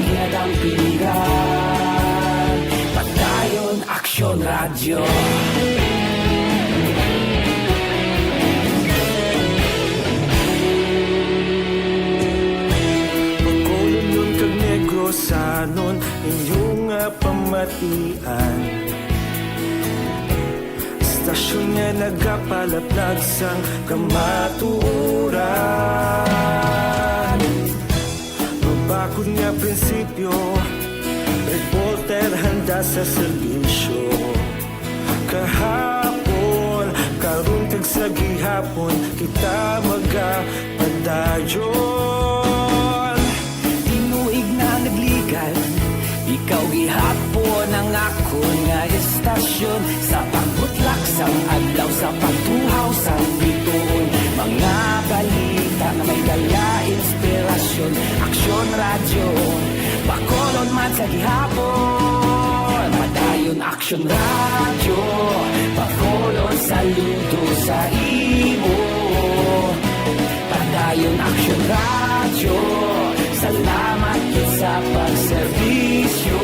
radyo. Pagkulunyon kag negrosanon inyong pamatian. Stasyon nga nagapalaplag sang kamatuuran. Mabakod nga prinsipyo, reporter handa sa serbisyo. Kahapon, karun kag sa gihapon, kita magapadayon. Tinuig na nagligan, ikaw gihapon ang akon nga estasyon. Sa pagbutlak sang adlaw, sa pagtuhaw sang bituon. Mga balita na may dala inspirasyon. Aksyon radyo, bakolon man sa gihapon. Padayon aksyon radyo, bakolon saludo sa imo. Padayon aksyon radyo, salamat kit sa pagserbisyo.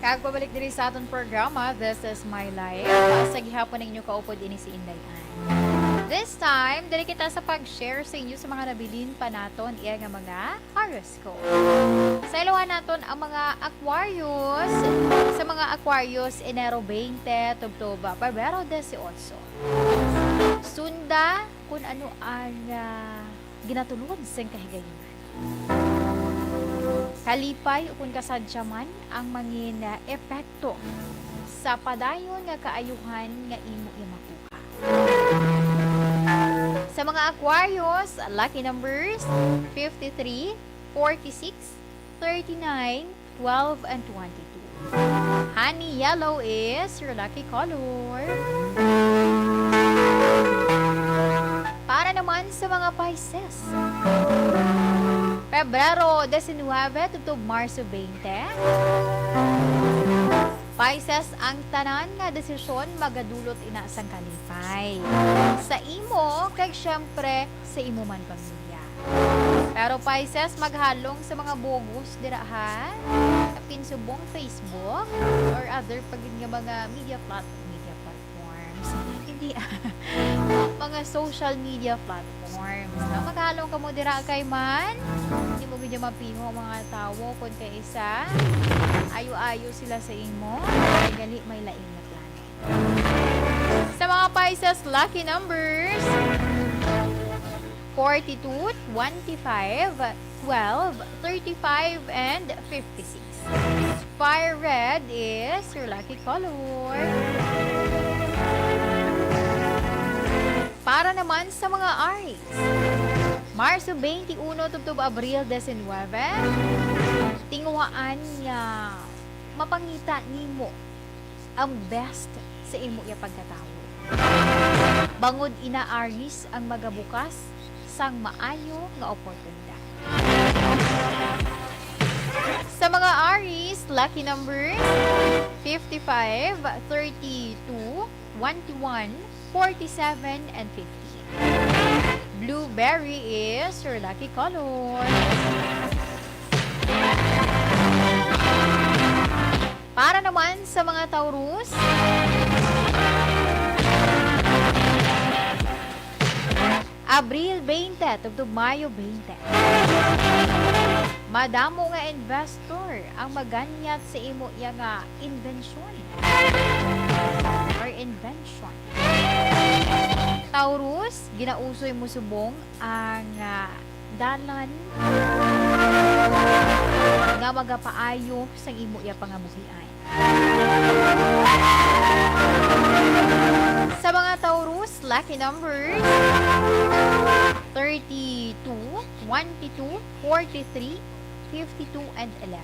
Kagbabalik diri sa aton programa, This is My Life. Sa gihapon ninyo kaupod ini si Indayan. This time, diri kita sa pag-share sa inyo sa mga nabilin pa naton iya nga mga horoscope. Sa ilawan naton ang mga Aquarius. Sa mga Aquarius, Enero 20, Tubtoba, Pebrero 18. Sunda kung ano ang ginatulungan sa kahigayon. Kalipay kung kasadya man ang mangin epekto sa padayon nga kaayuhan nga imo imakuha. Sa mga Aquarius, lucky numbers 53, 46, 39, 12, and 22. Honey yellow is your lucky color. Para naman sa mga Pisces, Pebrero 19 to Marso 20. Pisces, ang tanan nga desisyon magadulot ina sang kalipay. Sa imo, kay syempre sa imo man pamilya. Pero Pisces, maghalong sa mga bogus dira ha. Kapin subong Facebook or other pagin nga mga media platforms. Hindi mga social media platforms. Maghalong ka mo dira kay man. Hindi mo medyo mapingo mga tao kung kay isa ayo-ayo sila sa imo ay gali may laing na plano. Sa mga Pisces, lucky numbers 42, 25, 12, 35, and 56. Fire red is your lucky color. Para naman sa mga Aries, Marso 21 to Abril 19, tinguhaan niya mapangita nimo ang best sa imo ya pagkatao. Bangod ina Aries ang magabukas sang maayo nga oportunidad. Sa mga Aries, lucky numbers 55, 32, 21, 47, and 50. Blueberry is your lucky color. Para naman sa mga Taurus, Abril 20 to Mayo 20. Madamo nga investor ang maganyat sa imo ya nga invention or invention. Taurus, ginausoy mo subong ang dalan nga magapaayo sa imo ya pangabuhian. Sa mga Taurus, lucky numbers 32, 22, 43, 52, and 11.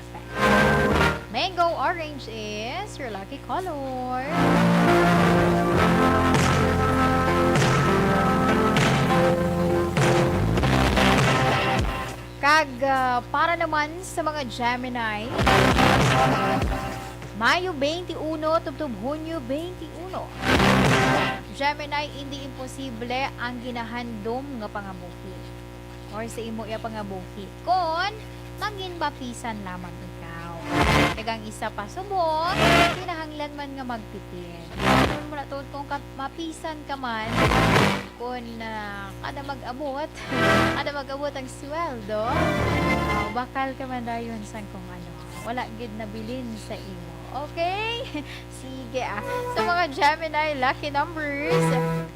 Mango orange is your lucky color. Kag para naman sa mga Gemini, Mayo 21 to Hunyo 21. Gemini, hindi imposible ang ginahandom nga pangabuhi or sa imo iya pangabuhi kon mangin mapisan lamang ikaw. Kagang isa pa subok, kinahanglan man nga magpipil. Kung mo na tuod kung mapisan ka man, kung kada mag-abot ang sweldo, bakal ka man dayon sa kung ano. Wala gid na bilin sa imo. Okay? Sige Sa mga Gemini, lucky numbers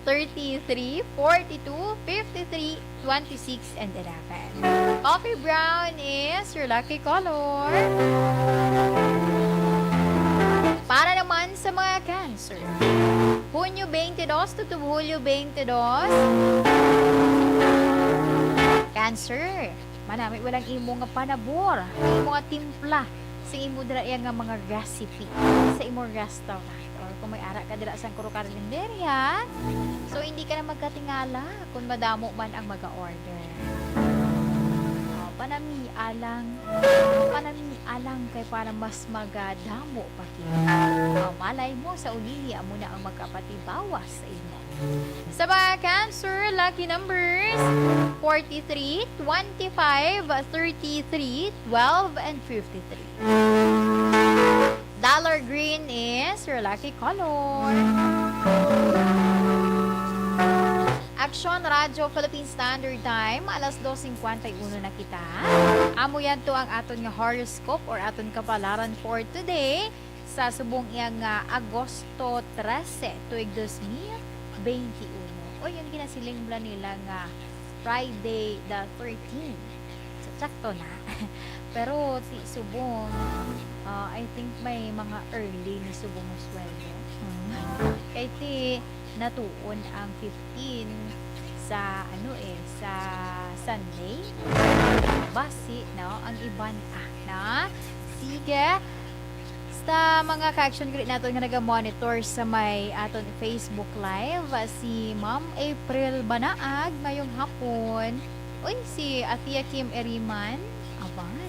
33, 42, 53, 26, and 11. Coffee brown is your lucky color. Para naman sa mga Cancer, Hunyo 22 to Hulyo 22. Cancer, manami walang imo nga panabor, imo nga timpla sa imo dira nga mga recipe sa imo restaurant or kung may ara ka dira sa kuro karinderya, so hindi ka na magkatingala kung madamo man ang mag-order. Panami alang kay para mas magadamo pa kita. Malay mo sa ulili amo na ang magkapatibawas sa imo. Sa mga Cancer, lucky numbers 43, 25, 33, 12, and 53. Dollar green is your lucky color. Action Radyo Philippine Standard Time, alas 2:51 na kita. Amo yan to ang aton nga horoscope or aton kapalaran for today sa subong iyang Agosto 13, tuig 2021. O yung ginasiling nila nga Friday the 13th. So, sakto na. Pero si subong, I think may mga early ni subong na sweldo. Kaya ti natuon ang 15 sa sa Sunday. Basi, no? Ang iban na. Sige. Sa mga ka-action greet natin nga naga-monitor sa may aton Facebook Live, si Ma'am April Banaag ngayong hapon. Uy, si Atia Kim Eriman,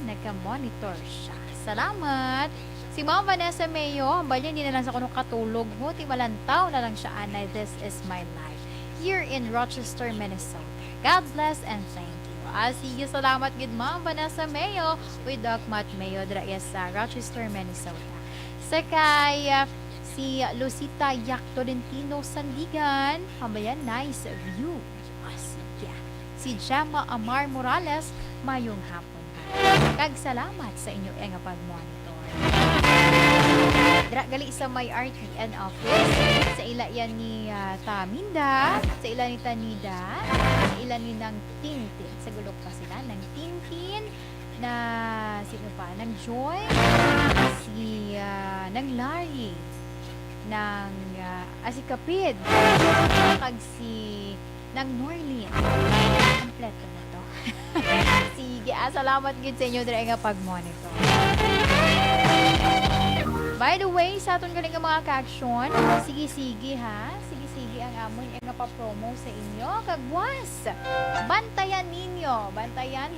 naga-monitor siya. Salamat! Si Ma'am Vanessa Mayo, balyan din na lang sa kuno katulog mo, timalantaw na lang siya anay, this is my life. Here in Rochester, Minnesota. God bless and thank you. Sige, salamat gid Ma'am Vanessa Mayo with Doc Matt Mayo dra sa Rochester, Minnesota. Sakay si Lucita Yak Tolentino Sandigan, hambayan nice view. Sige. Si Jama Amar Morales, mayong hapon. Kag salamat sa inyo nga pag-monitor. Dra gali sa may RTN office, sa ila yan ni Taminda, sa ila ni Tanida, sa ila ni ng Tintin. Sa gulok pa sila ng Tintin, na sino pa? Ng Joy, si ng Larry, ng si Kapid, kag si ng Norlin. Kompleto na to. Sige, salamat gid sa inyo dira nga pag-monitor. By the way, sa aton galing mga ka-action, sige ha, sige ang amon nga pa-promo sa inyo, kagwas. Bantayan ninyo, bantayan.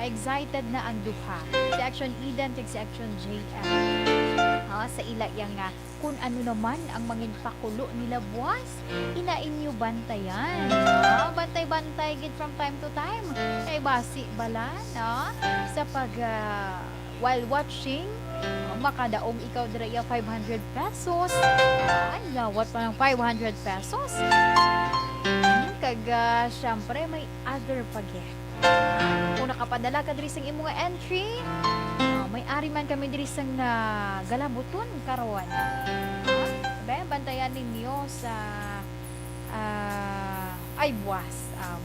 Excited na ang duha. Si Action Eden, si Action JM. Sa ila yang kung ano naman ang mangin pakulo nila buwas, inain nyo bantayan. Bantay gid from time to time. Kay basi bala, no? Sa pag while watching, makadaog ikaw dira 500 pesos. Ay, lawat pa ng 500 pesos. Kag syempre may other pag-get. Kung nakapadala ka diri sang imong entry, may ari man kami diri sang galabuton karon. Bantayan ninyo sa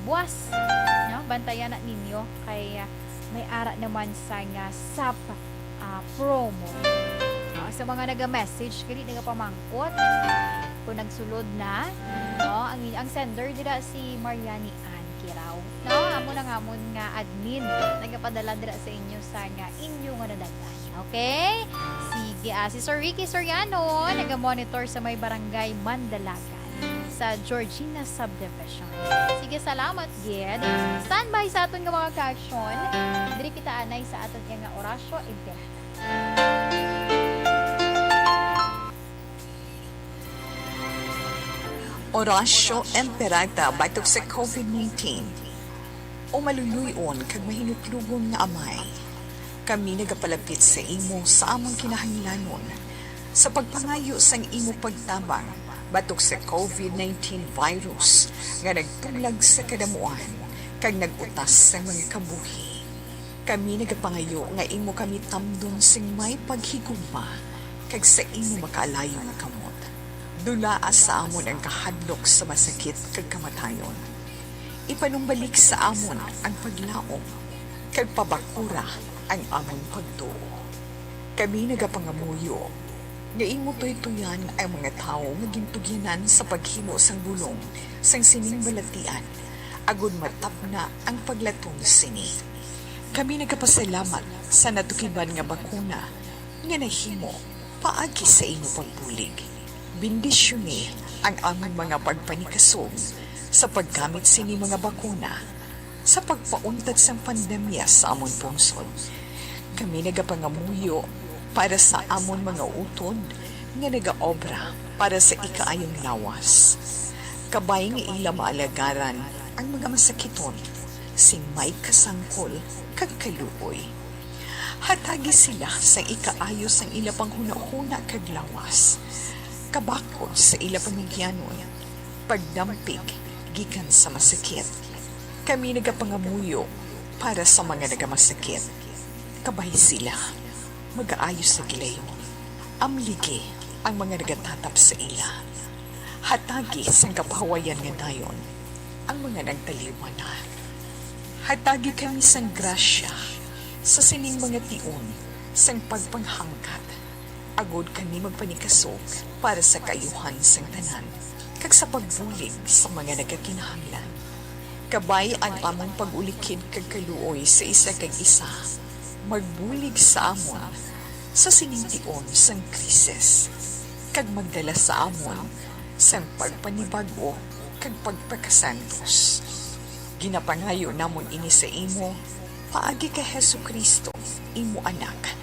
buwas. No? Bantayan na ninyo kay may ara naman sa SAP promo. Sa mga naga-message, kaya nagapamangkot kung nagsulod na, no? ang sender dira si Mariani Ann Kiraw. No? Amo na ngamon nga admin nagapadala dira sa inyo sa inyo nga nadagdan. Okay? Sige, si Sir Ricky Soriano naga-monitor sa may barangay Mandalagan sa Georgina Subdivision. Sige, salamat gid. Standby sa aton nga mga ka-action. Diri kita anay sa aton nga orasyo imperator. Horacio Emperata batok sa COVID-19. O maluluyon kag mahinuklugon nga amay. Kami nagapalapit sa imo sa amang kinahanglanon sa pagpangayo sang imo pagtabang batok sa COVID-19 virus nga nagtulag sa kadamuan kag nagutas sa mga kabuhi. Kami nagapangayo nga imo kami tamdon sing may paghigugma kag sa imo makaalayo nga kamot. Dulaa sa amon ang kahadlok sa masakit kag kamatayon. Ipanumbalik sa amon ang paglaom kag pabakura ang amon pagtuo. Kami nagapangamuyo nga imo tuytuyan ang mga tao nga gintugyanan sa paghimo sang bulong sang sining balatian agud matap na ang paglatom sini. Kami nagapasalamat sa natukiban nga bakuna nga nahimo paagi sa imo pagbulig. Bendisyoni ang aming mga pagpanikasog sa paggamit sini mga bakuna sa pagpauntad sa pandemya sa amon pungsod. Kami nagapangamuyo para sa amon mga utod nga nagaobra para sa ikaayong lawas. Kabay nga ila maalagaran ang mga masakiton sing may kasangkol kag kaluoy. Hatagi sila sa ikaayos ang ila panghuna-huna kag lawas. Kabakod sa ila pamilyanon, pagdampig gikan sa masakit. Kami nagapangamuyo para sa mga nagamasakit. Kabay sila, mag-aayos sa gilayon. Amligi ang mga nagatatap sa ila. Hatagi sang kapahawayan nga dayon ang mga nagtaliwan na. Hatagi kami sang grasya sa sining mga tion sang pagpanghangkat. Agod kami magpanikasog para sa kayuhan sang tanan kag sa pagbulig sa mga nagakinahanglan. Kabay ang among pag-ulikid kag kaluoy sa isa kag isa. Magbulig sa amon sa sinintion sang krisis kag magdala sa amon sang pagpanibago kag pagpakasantos. Ginapangayo namon ini sa imo paagi kay Hesukristo, imo anak,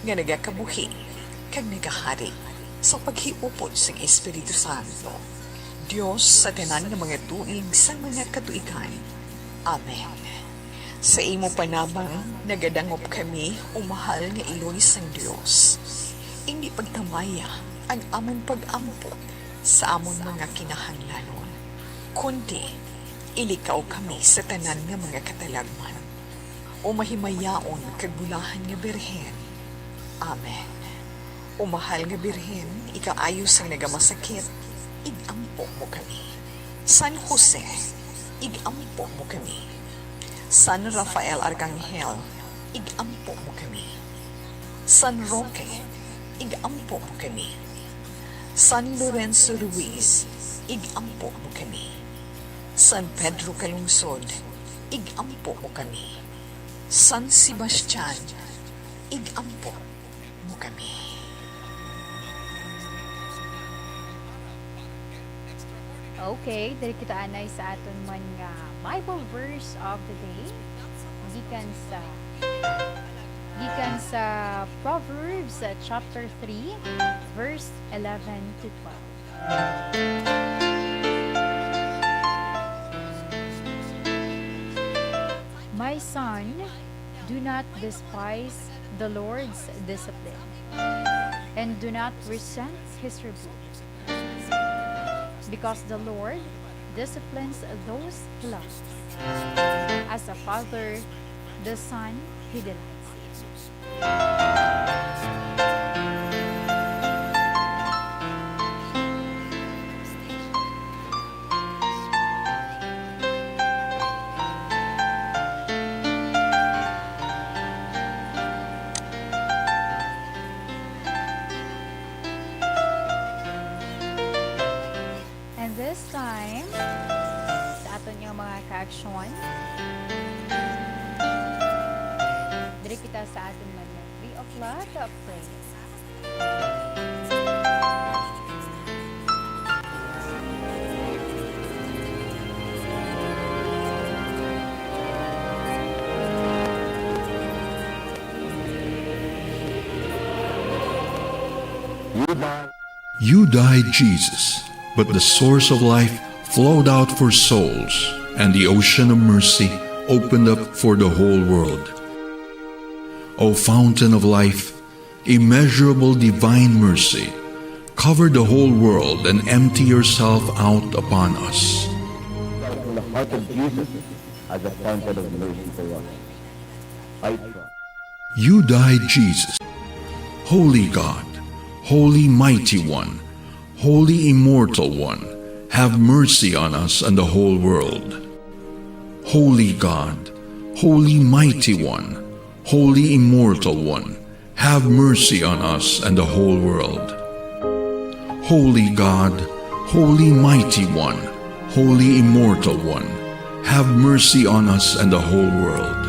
nga nagakabuhi kag nagahari sa paghiupod sa Espiritu Santo. Diyos sa tanan ng mga tuig sa mga katuigan. Amen. Sa imo panabang nagadangop kami umahal nga iloy sang Dios. Hindi pagtamaya ang amon pag-ampo sa amon mga kinahanglanon. Kundi ilikaw kami sa tanan nga mga katalagman. O mahimayaon kag bulahan nga Birhen. Amen. O mahal nga Birhen, ikaayos ang nagamasakit, igampo mo kami. San Jose, igampo mo kami. San Rafael Arcangel, igampo mo kami. San Roque, igampo mo kami. San Lorenzo Ruiz, igampo mo kami. San Pedro Calungsod, igampo mo kami. San Sebastian, igampo mo kami. Okay, diri kita anay sa aton man nga Bible verse of the day. Gikan sa Proverbs chapter 3 verse 11 to 12. My son, do not despise the Lord's discipline, and do not resent his rebuke. Because the Lord disciplines those he loves. As a father, the son he delights in. This time, sa aton yung mga ka-aksyon, diri kita sa aton mga tree of love of praise. You died, Jesus, but the source of life flowed out for souls, and the ocean of mercy opened up for the whole world. O fountain of life, immeasurable divine mercy, cover the whole world and empty yourself out upon us. In the heart of Jesus as a fountain of mercy for us. I trust. You died, Jesus. Holy God, Holy Mighty One, Holy Immortal One, have mercy on us and the whole world. Holy God, Holy Mighty One, Holy Immortal One, have mercy on us and the whole world. Holy God, Holy Mighty One, Holy Immortal One, have mercy on us and the whole world.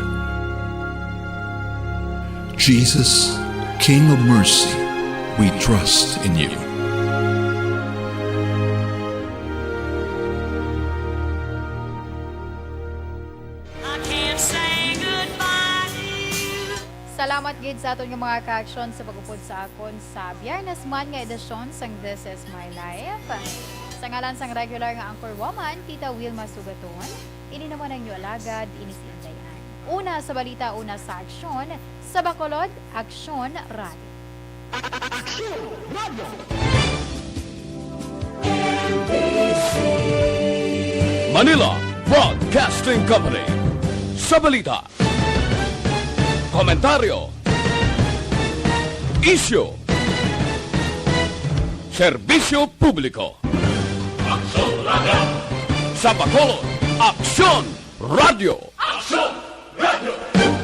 Jesus, King of mercy, we trust in you. Salamat gid sa aton nga mga ka-action sa pagupod sa akon sa Biyernes man nga edisyon sang This Is My Life. Sa ngalan sang regular nga anchor woman, Tita Wilma Sugaton, ini naman ang inyo alagad, inis Indayan. Una sa balita, una sa aksyon, sa Bacolod, Aksyon Radio. Aksyon Radio! Manila Broadcasting Company. Sa balita, komentaryo, isyu, serbisyo publiko. Aksyon Radio! Sa Bacolod, Aksyon Radio! Aksyon Radio!